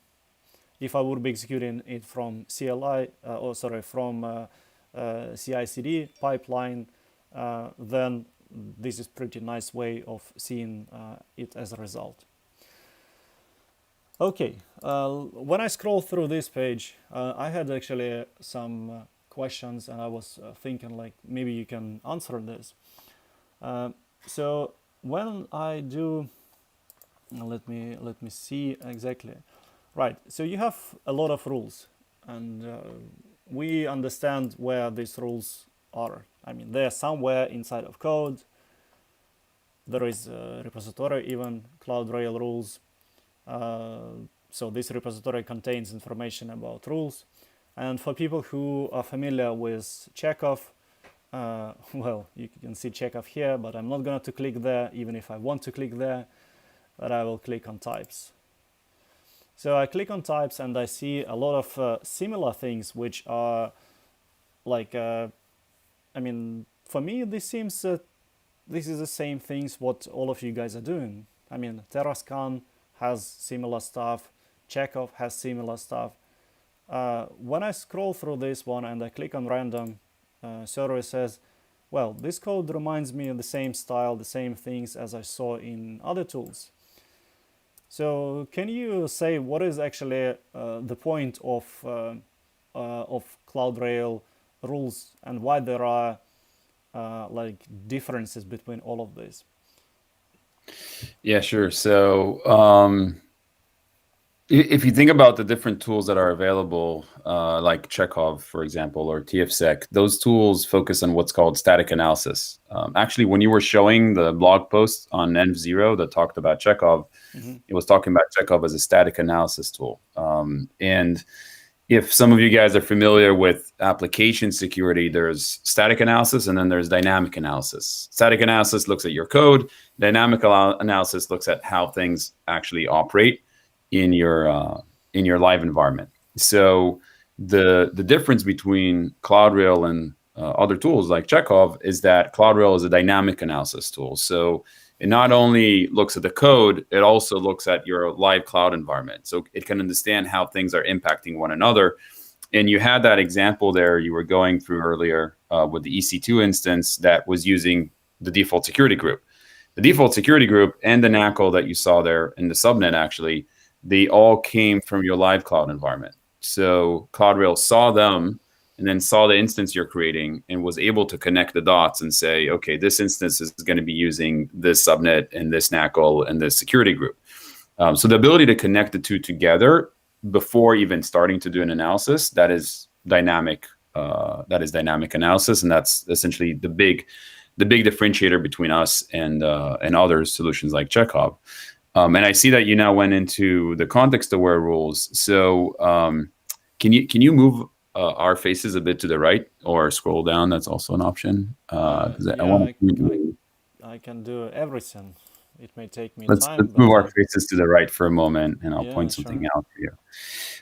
If I would be executing it from CLI, from CI/CD pipeline, then this is pretty nice way of seeing it as a result. Okay, when I scroll through this page, I had actually some questions, and I was thinking like maybe you can answer this. So when I do, let me see exactly. Right, so you have a lot of rules, and we understand where these rules are. I mean, they're somewhere inside of code. There is a repository, even Cloudrail rules. So this repository contains information about rules. And for people who are familiar with Chekhov, well, you can see Chekhov here, but I'm not going to click there, even if I want to click there, but I will click on types. So I click on types, and I see a lot of similar things, which are like, I mean, for me, this seems that this is the same things what all of you guys are doing. I mean, Terrascan has similar stuff, Chekhov has similar stuff. When I scroll through this one and I click on random services, well, this code reminds me of the same style, the same things as I saw in other tools. So can you say what is actually the point of Cloudrail rules and why there are like differences between all of these? Yeah, sure. So if you think about the different tools that are available, like Chekhov, for example, or TFSec, those tools focus on what's called static analysis. Actually, when you were showing the blog post on Env0 that talked about Chekhov, it was talking about Chekhov as a static analysis tool. And if some of you guys are familiar with application security, there's static analysis and then there's dynamic analysis. Static analysis looks at your code. Dynamic analysis looks at how things actually operate in your live environment. So the difference between Cloudrail and other tools like Chekhov is that Cloudrail is a dynamic analysis tool. So it not only looks at the code, it also looks at your live cloud environment. So it can understand how things are impacting one another. And you had that example there you were going through earlier with the EC2 instance that was using the default security group. The default security group and the NACL that you saw there in the subnet, actually, they all came from your live cloud environment. So Cloudrail saw them and then saw the instance you're creating and was able to connect the dots and say, okay, this instance is going to be using this subnet and this NACL and this security group. So the ability to connect the two together before even starting to do an analysis, that is dynamic analysis. And that's essentially the big differentiator between us and other solutions like Chekhov. And I see that you now went into the context-aware rules. So can you move our faces a bit to the right or scroll down? That's also an option. I can do everything. It may take me let's time. move our faces to the right for a moment, and I'll point something out for you.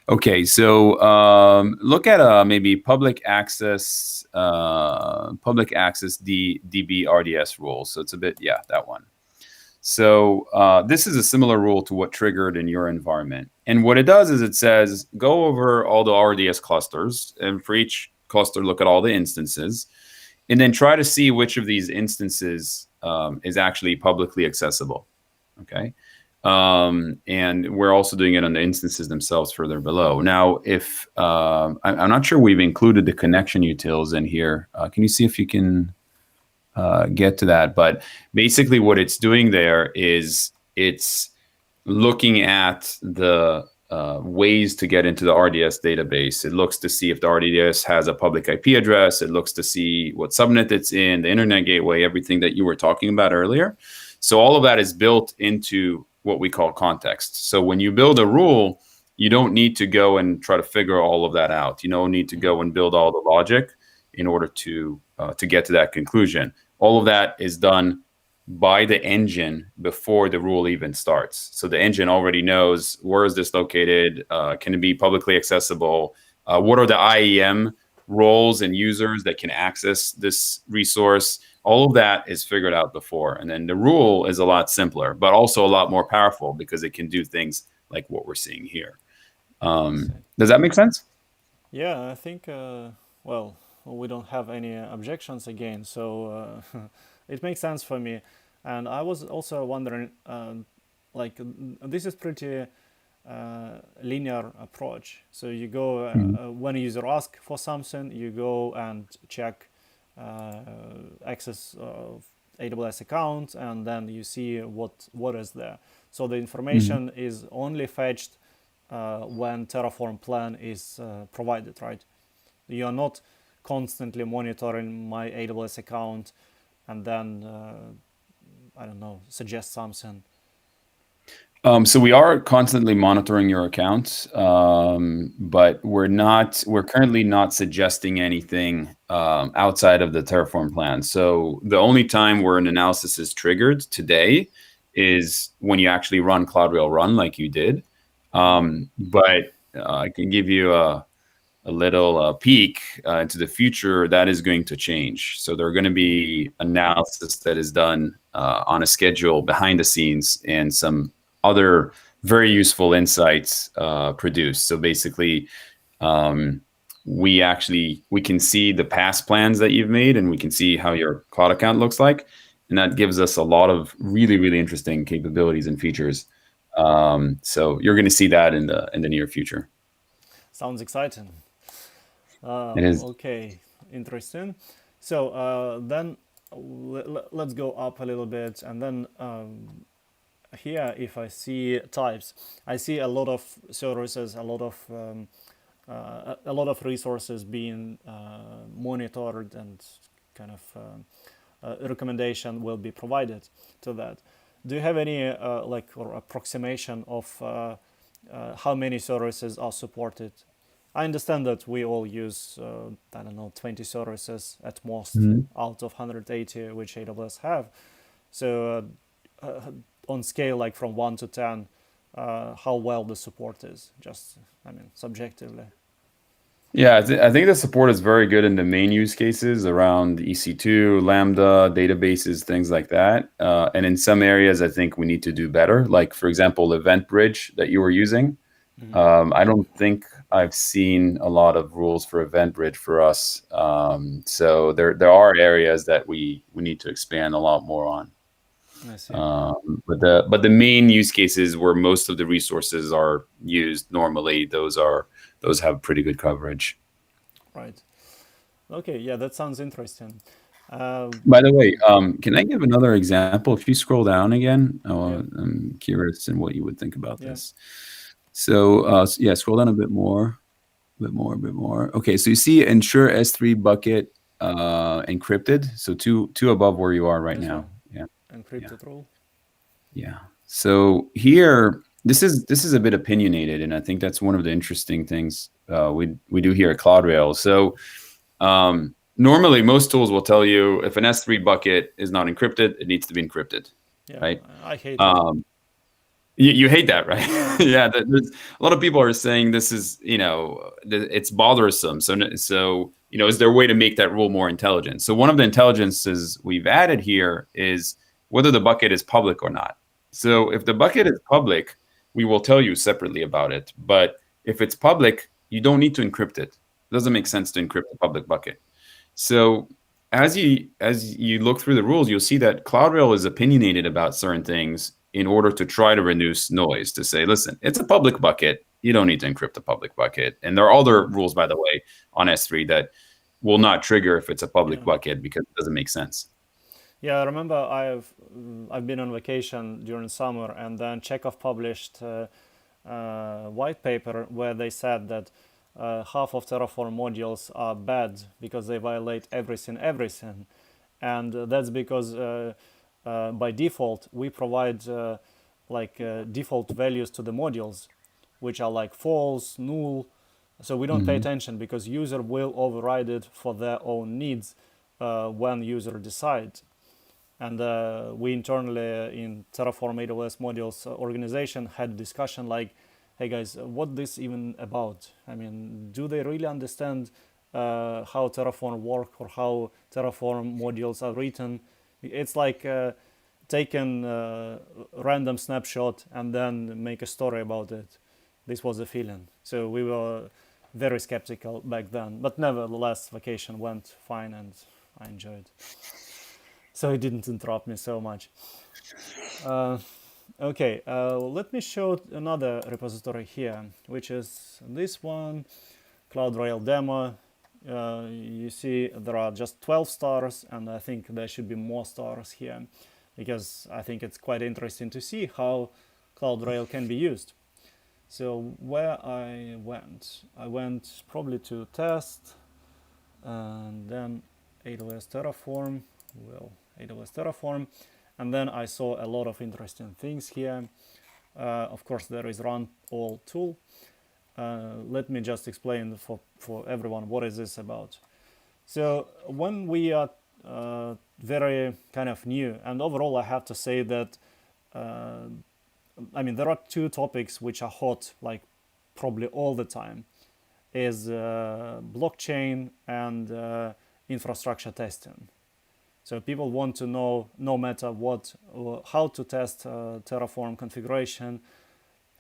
Okay, so look at maybe public access DB RDS rule. So it's a bit, that one. So this is a similar rule to what triggered in your environment. And what it does is it says, go over all the RDS clusters, and for each cluster, look at all the instances, and then try to see which of these instances is actually publicly accessible, okay? And we're also doing it on the instances themselves further below. Now, if I'm not sure we've included the connection utils in here. Can you see if you can get to that? But basically what it's doing there is it's looking at the ways to get into the RDS database. It looks to see if the RDS has a public IP address. It looks to see what subnet it's in, the internet gateway, everything that you were talking about earlier. So all of that is built into what we call context. So when you build a rule, you don't need to go and try to figure all of that out. You don't need to go and build all the logic in order to get to that conclusion. All of that is done by the engine before the rule even starts. So the engine already knows, where is this located? Can it be publicly accessible? What are the IAM roles and users that can access this resource? All of that is figured out before. And then the rule is a lot simpler, but also a lot more powerful because it can do things like what we're seeing here. Does that make sense? Yeah, I think, well, we don't have any objections again, so it makes sense for me. And I was also wondering, like, this is pretty linear approach. So you go, when a user asks for something, you go and check access of AWS account, and then you see what is there. So the information is only fetched when Terraform plan is provided, right? You are not constantly monitoring my AWS account and then I don't know, suggest something. So we are constantly monitoring your account, but we're currently not suggesting anything outside of the Terraform plan. So the only time where an analysis is triggered today is when you actually run Cloudrail run like you did. But I can give you a little peek into the future. That is going to change. So there are going to be analysis that is done on a schedule behind the scenes and some other very useful insights produced. So basically, we can see the past plans that you've made, and we can see how your cloud account looks like. And that gives us a lot of really, really interesting capabilities and features So you're going to see that in the near future. Sounds exciting. It is. Okay, interesting. So then let's go up a little bit, and then here, if I see types, I see a lot of services, a lot of resources being monitored, and kind of recommendation will be provided to that. Do you have any or approximation of how many services are supported? I understand that we all use, I don't know, 20 services at most out of 180 which AWS have. So on scale, like from 1 to 10, how well the support is, just, I mean, subjectively. Yeah, I think the support is very good in the main use cases around EC2, Lambda, databases, things like that. And in some areas, I think we need to do better. Like, for example, Event Bridge that you were using. I don't think I've seen a lot of rules for Event Bridge for us. So there are areas that we need to expand a lot more on. I see. But the main use cases where most of the resources are used normally, those have pretty good coverage. Right. Okay. Yeah, that sounds interesting. By the way, can I give another example? If you scroll down again, Yeah. I'm curious in what you would think about Yeah. this. So yeah, scroll down a bit more. Okay, so you see ensure S3 bucket encrypted. So two above where you are right This now. one? Yeah. Encrypted rule. Yeah. So here, this is a bit opinionated, and I think that's one of the interesting things we do here at Cloudrails. So normally, most tools will tell you if an S3 bucket is not encrypted, it needs to be encrypted. Yeah, right? I hate it. You hate that, right? Yeah. There's a lot of people are saying this is, it's bothersome. So, is there a way to make that rule more intelligent? So one of the intelligences we've added here is whether the bucket is public or not. So if the bucket is public, we will tell you separately about it. But if it's public, you don't need to encrypt it. It doesn't make sense to encrypt a public bucket. So as you look through the rules, you'll see that Cloudrail is opinionated about certain things in order to try to reduce noise, to say, listen, it's a public bucket. You don't need to encrypt a public bucket. And there are other rules, by the way, on S3 that will not trigger if it's a public bucket because it doesn't make sense. Yeah, I remember I've been on vacation during summer, and then Chekhov published a white paper where they said that half of Terraform modules are bad because they violate everything, and that's because by default we provide default values to the modules, which are like false, null. So we don't pay attention because user will override it for their own needs when user decides. And we internally in Terraform AWS modules organization had a discussion like, hey guys, what this even about? I mean, do they really understand how Terraform work or how Terraform modules are written? It's like taking a random snapshot and then make a story about it. This was the feeling. So we were very skeptical back then, but nevertheless, vacation went fine and I enjoyed. So it didn't interrupt me so much. Okay, let me show another repository here, which is this one, Cloudrail demo. You see there are just 12 stars, and I think there should be more stars here, because I think it's quite interesting to see how Cloudrail can be used. So where I went probably to test, and then AWS Terraform, and then I saw a lot of interesting things here. Of course, there is run all tool. Let me just explain for everyone what is this about. So when we are very kind of new, and overall I have to say that there are two topics which are hot like probably all the time, is blockchain and infrastructure testing. So people want to know, no matter what, how to test Terraform configuration.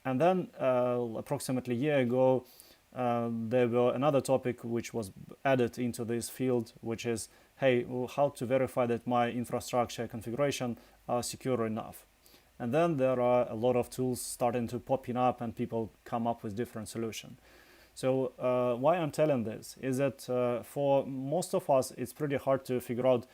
And then approximately a year ago, there were another topic which was added into this field, which is, hey, how to verify that my infrastructure configuration are secure enough. And then there are a lot of tools starting to popping up and people come up with different solutions. So why I'm telling this is that for most of us, it's pretty hard to figure out,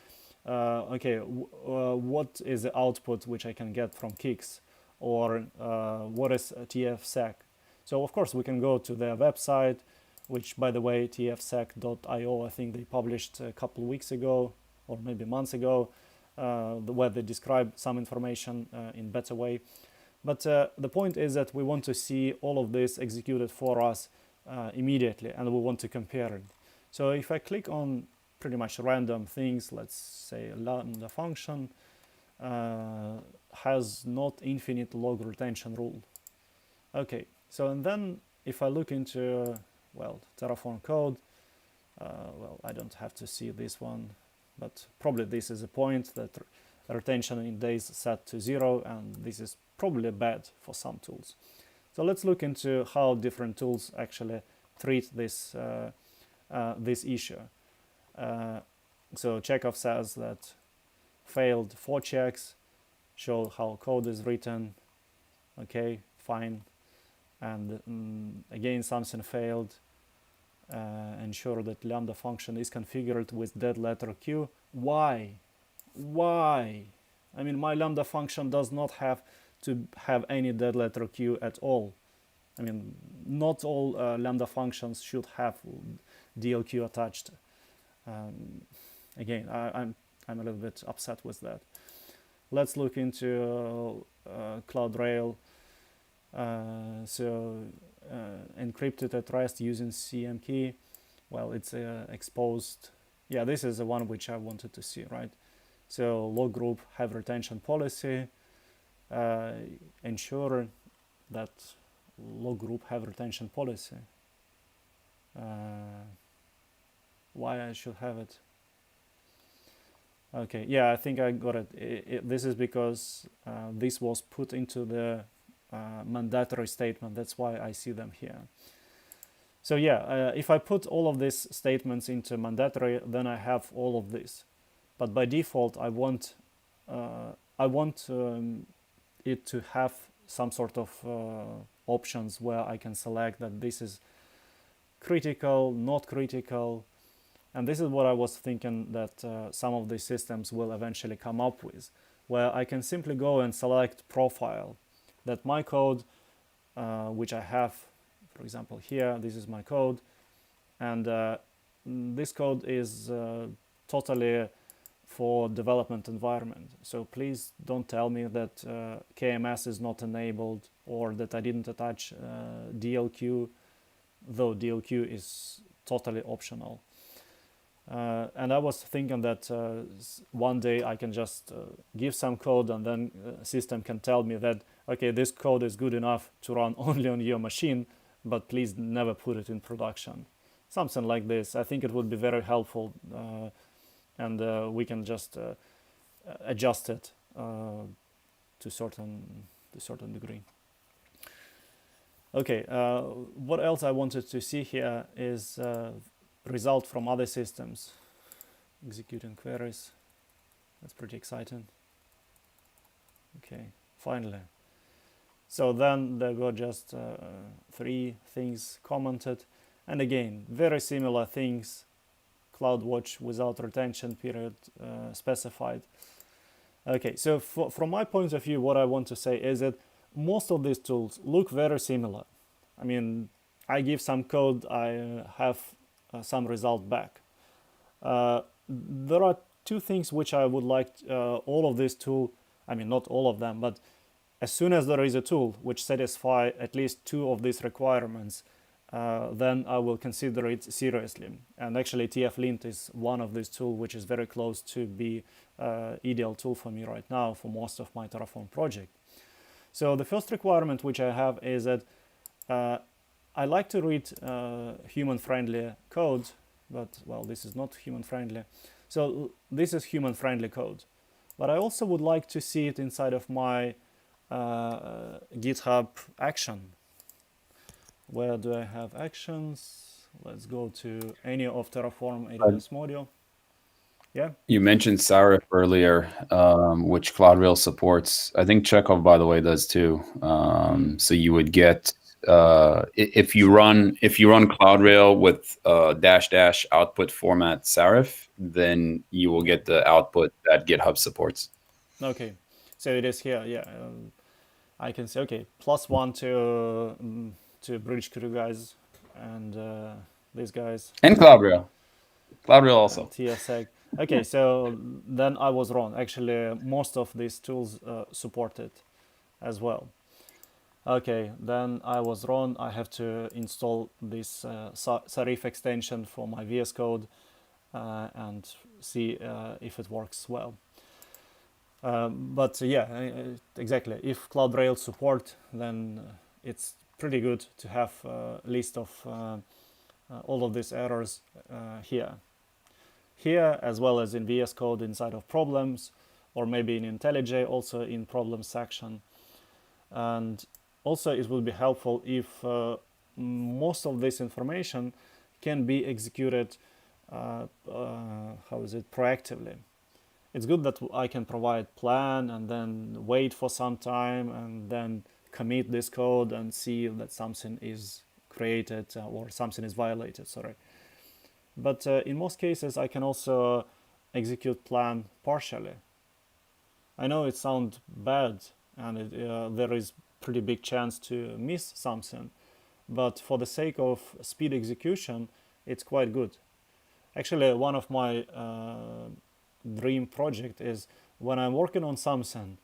okay, what is the output which I can get from Kix, or what is tfsec. So of course we can go to their website, which by the way, tfsec.io, I think they published a couple of weeks ago, or maybe months ago, where they describe some information in better way. But the point is that we want to see all of this executed for us immediately, and we want to compare it. So if I click on pretty much random things, let's say lambda function has not infinite log retention rule. Okay, so and then if I look into, well, Terraform code, well, I don't have to see this one, but probably this is a point that retention in days set to 0, and this is probably bad for some tools. So let's look into how different tools actually treat this this issue. So Chekhov says that failed 4 checks show how code is written. Okay, fine. And again, something failed. Ensure that lambda function is configured with dead letter Q. Why? Why? I mean, my lambda function does not have to have any dead letter Q at all. I mean, not all lambda functions should have DLQ attached. Again, I'm a little bit upset with that. Let's look into Cloudrail. Encrypted at rest using CM key. Well, it's exposed. Yeah, this is the one which I wanted to see, right? So log group have retention policy. Ensure that log group have retention policy. Why I should have it? Okay, yeah, I think I got it. This is because this was put into the mandatory statement. That's why I see them here. So yeah, if I put all of these statements into mandatory, then I have all of this. But by default, I want it to have some sort of options where I can select that this is critical, not critical. And this is what I was thinking that some of these systems will eventually come up with, where I can simply go and select profile, that my code, which I have, for example, here, this is my code, and this code is totally for development environment. So please don't tell me that KMS is not enabled or that I didn't attach DLQ, though DLQ is totally optional. And I was thinking that one day I can just give some code, and then system can tell me that, okay, this code is good enough to run only on your machine, but please never put it in production. Something like this. I think it would be very helpful, and we can just adjust it to certain degree. Okay, what else I wanted to see here is result from other systems. Executing queries. That's pretty exciting. Okay, finally. So then there were just 3 things commented. And again, very similar things. CloudWatch without retention period specified. Okay, so from my point of view, what I want to say is that most of these tools look very similar. I mean, I give some code, I have some result back. There are 2 things which I would like all of these tools, I mean not all of them, but as soon as there is a tool which satisfies at least 2 of these requirements, then I will consider it seriously. And actually TF-lint is one of these tools which is very close to be ideal tool for me right now for most of my Terraform project. So the first requirement which I have is that I like to read human-friendly code, but well, this is not human-friendly. So this is human-friendly code. But I also would like to see it inside of my GitHub action. Where do I have actions? Let's go to any of Terraform AWS module. Yeah. You mentioned Sarif earlier, which Cloudrail supports. I think Chekhov, by the way, does too. So you would get if you run Cloudrail with dash dash output format Sarif, then you will get the output that GitHub supports. Okay. So it is here. Yeah. I can say okay, +1 to bridge crew guys and these guys And Cloudrail and also. TSEG. Okay, so then I was wrong. Actually, most of these tools support it as well. Okay, then I was wrong. I have to install this Sarif extension for my VS Code and see if it works well. But yeah, exactly. If Cloudrails support, then it's pretty good to have a list of all of these errors here. Here, as well as in VS Code inside of problems, or maybe in IntelliJ also in problems section. And also it will be helpful if most of this information can be executed proactively. It's good that I can provide plan and then wait for some time and then commit this code and see that something is created or something is violated, sorry. But in most cases, I can also execute plan partially. I know it sounds bad and there is pretty big chance to miss something, but for the sake of speed execution, it's quite good. Actually, one of my dream project is when I'm working on something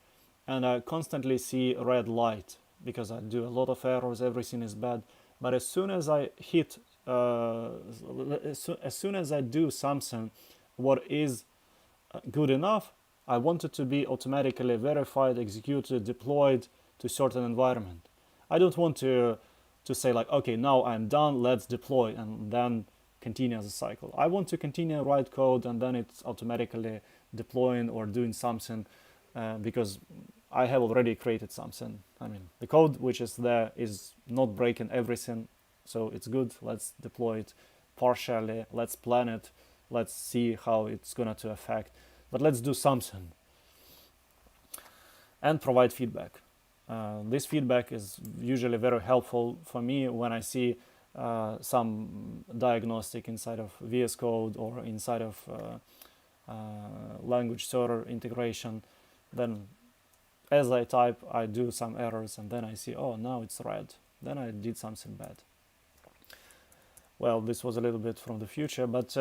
and I constantly see red light because I do a lot of errors, everything is bad. But as soon as I hit, as soon as I do something what is good enough, I want it to be automatically verified, executed, deployed to certain environment. I don't want to say like, okay, now I'm done, let's deploy, and then continue as a cycle. I want to continue write code and then it's automatically deploying or doing something because I have already created something. I mean, the code which is there is not breaking everything, so it's good. Let's deploy it partially, let's plan it, let's see how it's gonna to affect, but let's do something and provide feedback. This feedback is usually very helpful for me when I see some diagnostic inside of VS Code or inside of language server integration. Then as I type, I do some errors and then I see, oh, now it's red. Then I did something bad. Well, this was a little bit from the future, but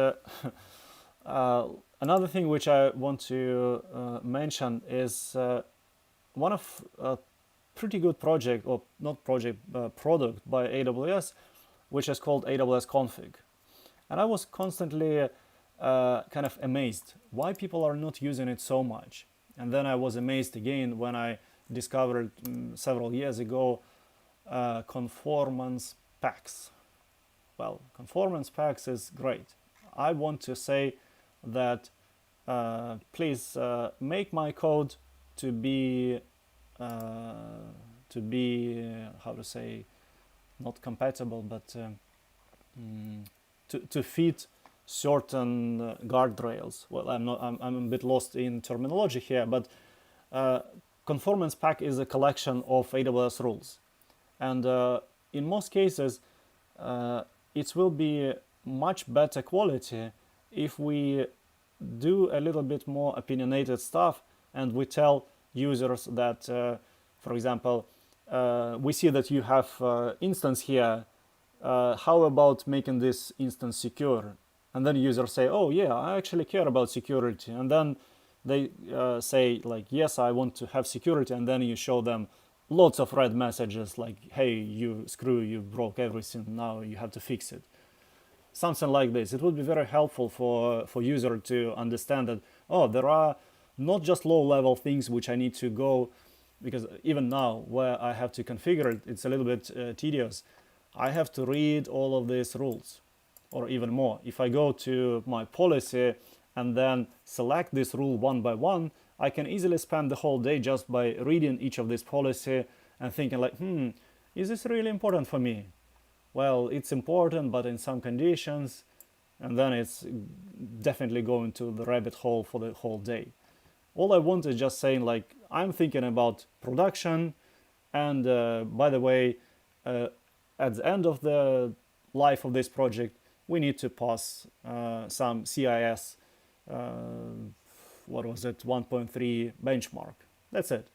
another thing which I want to mention is one of a pretty good project, or not project, product by AWS, which is called AWS Config. And I was constantly kind of amazed why people are not using it so much. And then I was amazed again when I discovered several years ago conformance packs. Well, conformance packs is great. I want to say that please make my code to be how to say, not compatible, but to fit certain guardrails. Well, I'm a bit lost in terminology here, but conformance pack is a collection of AWS rules, and in most cases it will be much better quality if we do a little bit more opinionated stuff and we tell users that for example, we see that you have instance here, how about making this instance secure? And then users say, oh yeah, I actually care about security. And then they say like, yes, I want to have security. And then you show them lots of red messages like, hey, you broke everything, now you have to fix it. Something like this. It would be very helpful for user to understand that, oh, there are not just low-level things which I need to go, because even now where I have to configure it, it's a little bit tedious. I have to read all of these rules, or even more. If I go to my policy and then select this rule one by one, I can easily spend the whole day just by reading each of these policy and thinking like, is this really important for me? Well, it's important, but in some conditions, and then it's definitely going to the rabbit hole for the whole day. All I want is just saying, like, I'm thinking about production, and by the way, at the end of the life of this project, we need to pass some CIS, what was it, 1.3 benchmark. That's it.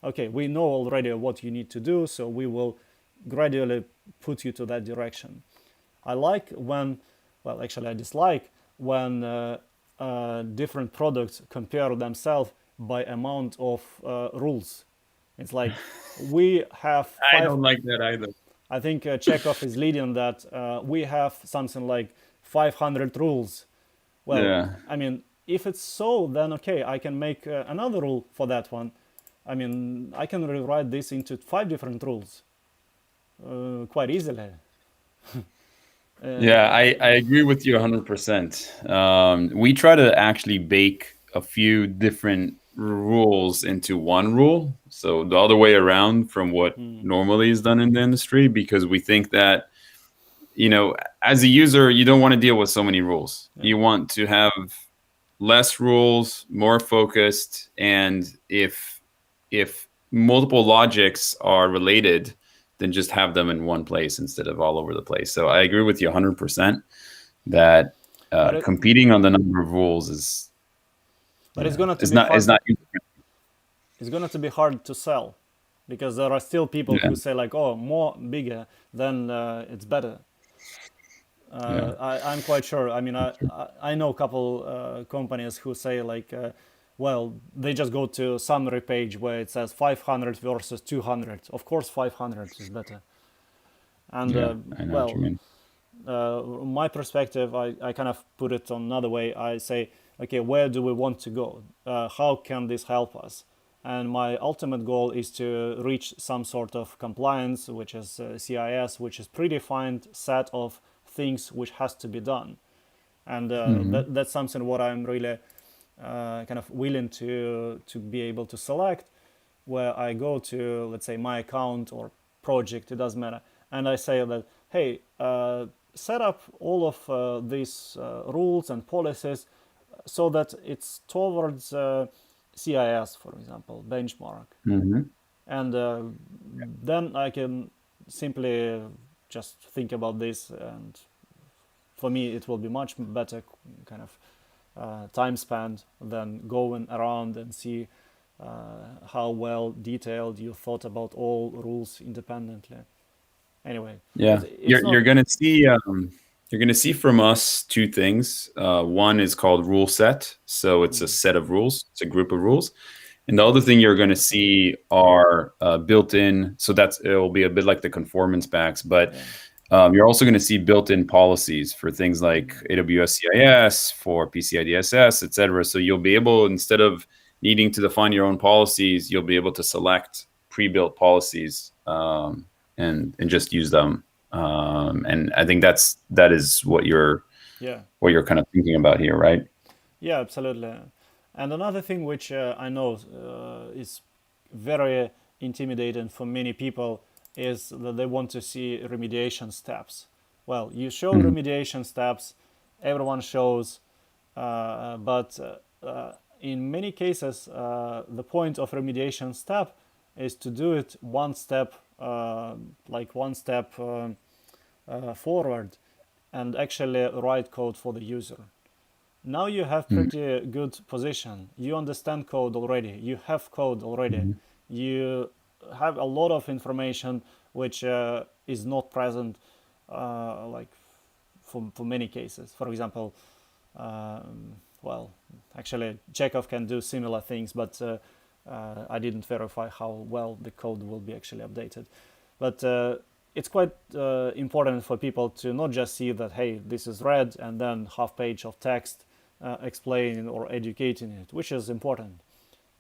Okay, we know already what you need to do, so we will gradually put you to that direction. I like when, well, actually I dislike when different products compare themselves by amount of rules. It's like we have I don't like that either. I think Chekhov is leading that we have something like 500 rules. Well, Yeah. I mean, if it's so, then okay, I can make another rule for that one. I mean, I can rewrite this into 5 different rules quite easily. Yeah, I agree with you 100%. We try to actually bake a few different rules into one rule. So the other way around from what normally is done in the industry, because we think that, as a user, you don't want to deal with so many rules. Yeah. You want to have less rules, more focused, and if multiple logics are related, then just have them in one place instead of all over the place. So I agree with you 100% that competing on the number of rules is. But it's gonna it's not. It's going to be hard to sell, because there are still people who say like, oh, more bigger, then it's better. I'm quite sure. I mean, I know a couple companies who say like, well, they just go to summary page where it says 500 versus 200. Of course, 500 is better. And I know what you mean. My perspective, I kind of put it on another way. I say, okay, where do we want to go? How can this help us? And my ultimate goal is to reach some sort of compliance, which is CIS, which is predefined set of things which has to be done. And that's something what I'm really kind of willing to be able to select, where I go to, let's say, my account or project, it doesn't matter, and I say that, hey, set up all of these rules and policies so that it's towards CIS, for example, benchmark. And then I can simply just think about this, and for me it will be much better kind of time spent than going around and see how well detailed you thought about all rules independently. Anyway, yeah, you're gonna see from us 2 things. One is called rule set, so it's a set of rules, it's a group of rules, and the other thing you're going to see are built-in. So it will be a bit like the conformance packs, but you're also going to see built-in policies for things like AWS CIS, for PCI DSS, etc. So you'll be able, instead of needing to define your own policies, you'll be able to select pre-built policies and just use them. And I think that is what you're kind of thinking about here, right? Yeah, absolutely. And another thing which I know is very intimidating for many people is that they want to see remediation steps. Well, you show remediation steps, everyone shows, but in many cases, the point of remediation step is to do it one step forward and actually write code for the user. Now you have pretty good position. You understand code already. You have code already. You have a lot of information which is not present like for many cases. For example, well, actually Chekhov can do similar things, but I didn't verify how well the code will be actually updated. But it's quite important for people to not just see that, hey, this is red, and then half page of text explaining or educating it, which is important.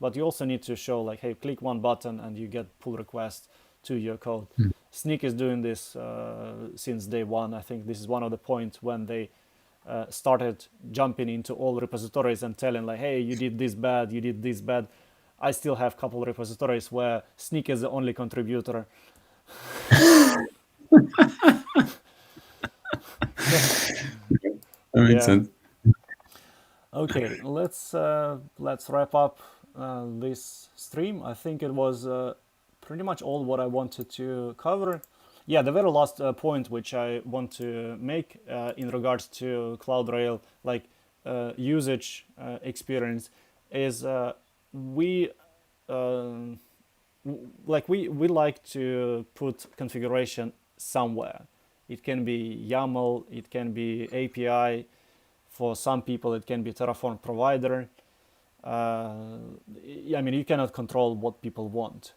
But you also need to show like, hey, click one button and you get pull request to your code. Snyk is doing this since day one. I think this is one of the points when they started jumping into all repositories and telling like, hey, you did this bad, you did this bad. I still have a couple of repositories where Snyk is the only contributor. That makes Yeah. sense. Okay, let's wrap up this stream. I think it was pretty much all what I wanted to cover. Yeah, the very last point which I want to make in regards to Cloudrail, like usage experience, is we um, we like to put configuration somewhere. It can be YAML, it can be API. For some people, it can be Terraform provider. I mean, you cannot control what people want,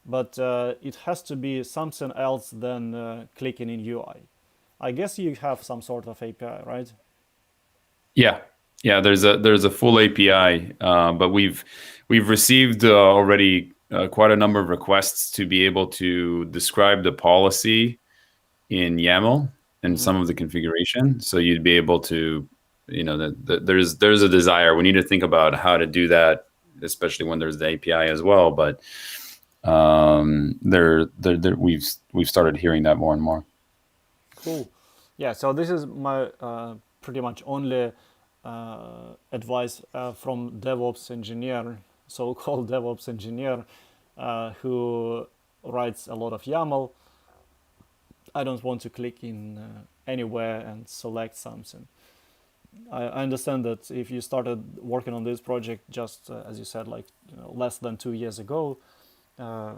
but it has to be something else than clicking in UI. I guess you have some sort of API, right? Yeah, yeah. There's a full API, but we've received already quite a number of requests to be able to describe the policy in YAML and Mm-hmm. some of the configuration. So you'd be able to, there's a desire. We need to think about how to do that, especially when there's the API as well. But we've started hearing that more and more. Cool. Yeah. So this is my pretty much only advice from DevOps engineer, so-called DevOps engineer, who writes a lot of YAML. I don't want to click in anywhere and select something. I understand that if you started working on this project just as you said, like less than 2 years ago, uh,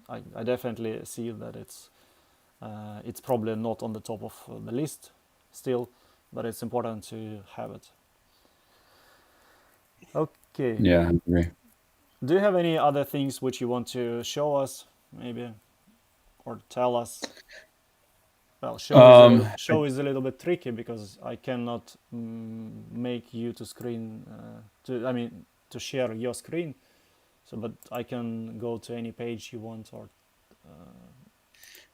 I definitely see that it's probably not on the top of the list still, but it's important to have it. Okay. Yeah, I agree. Do you have any other things which you want to show us, maybe, or tell us? Well, Um, show is a little bit tricky because I cannot make you to screen to share your screen. So, but I can go to any page you want, or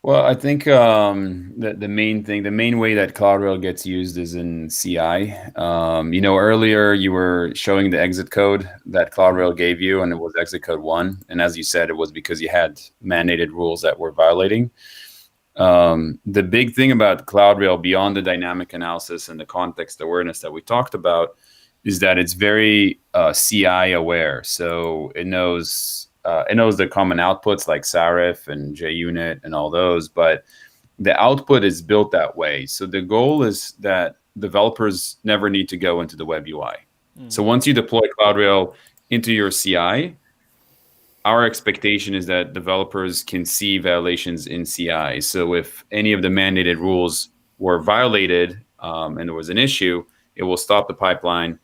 Well, I think the main thing, the main way that Cloudrail gets used is in CI. Earlier you were showing the exit code that Cloudrail gave you, and it was exit code 1. And as you said, it was because you had mandated rules that were violating. The big thing about Cloudrail, beyond the dynamic analysis and the context awareness that we talked about, is that it's very CI aware. So it knows the common outputs like Sarif and JUnit and all those, but the output is built that way. So the goal is that developers never need to go into the web UI. So once you deploy Cloudrail into your CI, our expectation is that developers can see violations in CI. So if any of the mandated rules were violated and there was an issue, it will stop the pipeline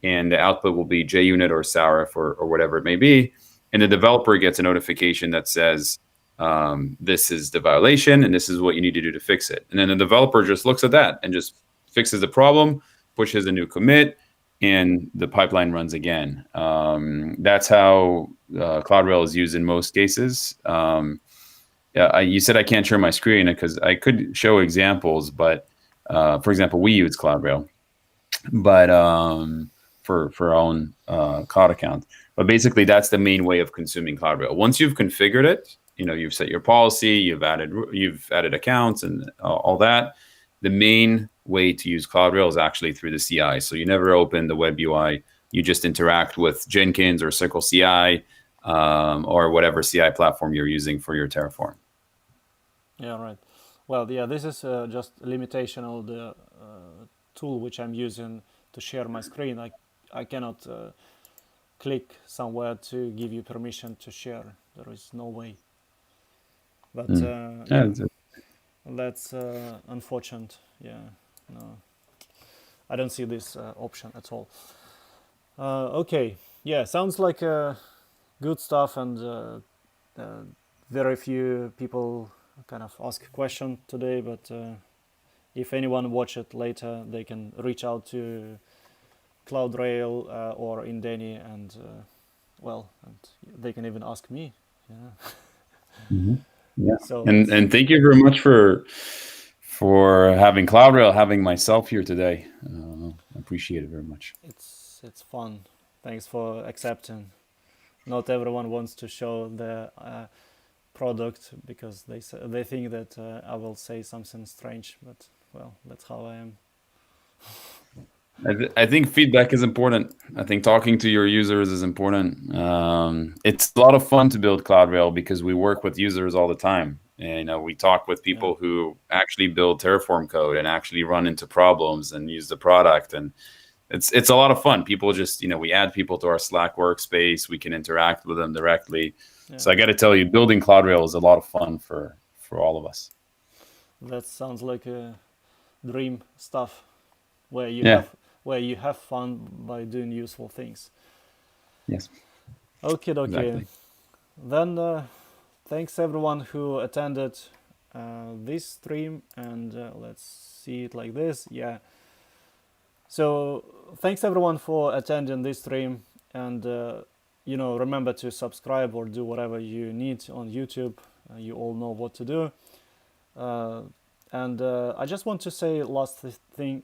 and the output will be JUnit or Sarif or whatever it may be. And the developer gets a notification that says, this is the violation and this is what you need to do to fix it. And then the developer just looks at that and just fixes the problem, pushes a new commit, and the pipeline runs again. That's how Cloudrail is used in most cases. You said I can't share my screen because I could show examples, but for example, we use Cloudrail, but for our own cloud account. But basically, that's the main way of consuming Cloudrail. Once you've configured it, you've set your policy, you've added accounts and all that. The main way to use Cloudrail is actually through the CI. So you never open the web UI. You just interact with Jenkins or Circle CI or whatever CI platform you're using for your Terraform. Yeah, right. Well, yeah, this is just a limitation of the tool which I'm using to share my screen. I cannot click somewhere to give you permission to share. There is no way. But yeah, that's unfortunate. Yeah, no, I don't see this option at all. Okay, yeah, sounds like good stuff, and very few people kind of ask question today. But if anyone watch it later, they can reach out to Cloudrail or Indeni, and and they can even ask me. Yeah. Mm-hmm. Yeah. So and thank you very much for having Cloudrail, having myself here today. I appreciate it very much. it's fun. Thanks for accepting. Not everyone wants to show the product because they think that I will say something strange, but well, that's how I am. I think feedback is important. I think talking to your users is important. It's a lot of fun to build Cloudrail because we work with users all the time. And, we talk with people who actually build Terraform code and actually run into problems and use the product. And it's a lot of fun. People just, we add people to our Slack workspace. We can interact with them directly. So I got to tell you, building Cloudrail is a lot of fun for all of us. That sounds like a dream stuff where you have fun by doing useful things. Yes. Okay. Exactly. Then thanks everyone who attended this stream, and let's see it like this. Yeah. So thanks everyone for attending this stream, and remember to subscribe or do whatever you need on YouTube. You all know what to do. And I just want to say last thing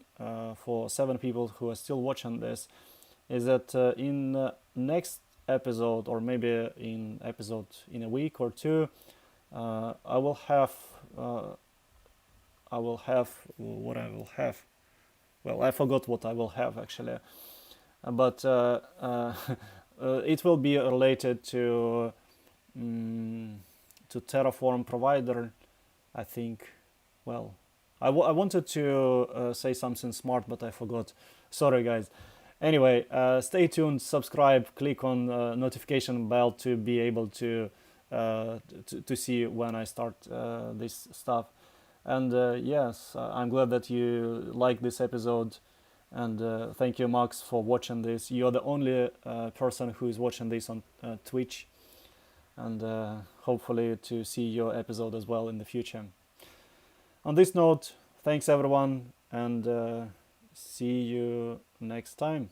for 7 people who are still watching this is that in next episode, or maybe in episode in a week or 2, I will have what I will have. Well, I forgot what I will have actually, but it will be related to Terraform provider, I think. Well, I wanted to say something smart, but I forgot. Sorry, guys. Anyway, stay tuned, subscribe, click on notification bell to be able to see when I start this stuff. And yes, I'm glad that you like this episode. And thank you, Max, for watching this. You're the only person who is watching this on Twitch. And hopefully to see your episode as well in the future. On this note, thanks everyone, and see you next time.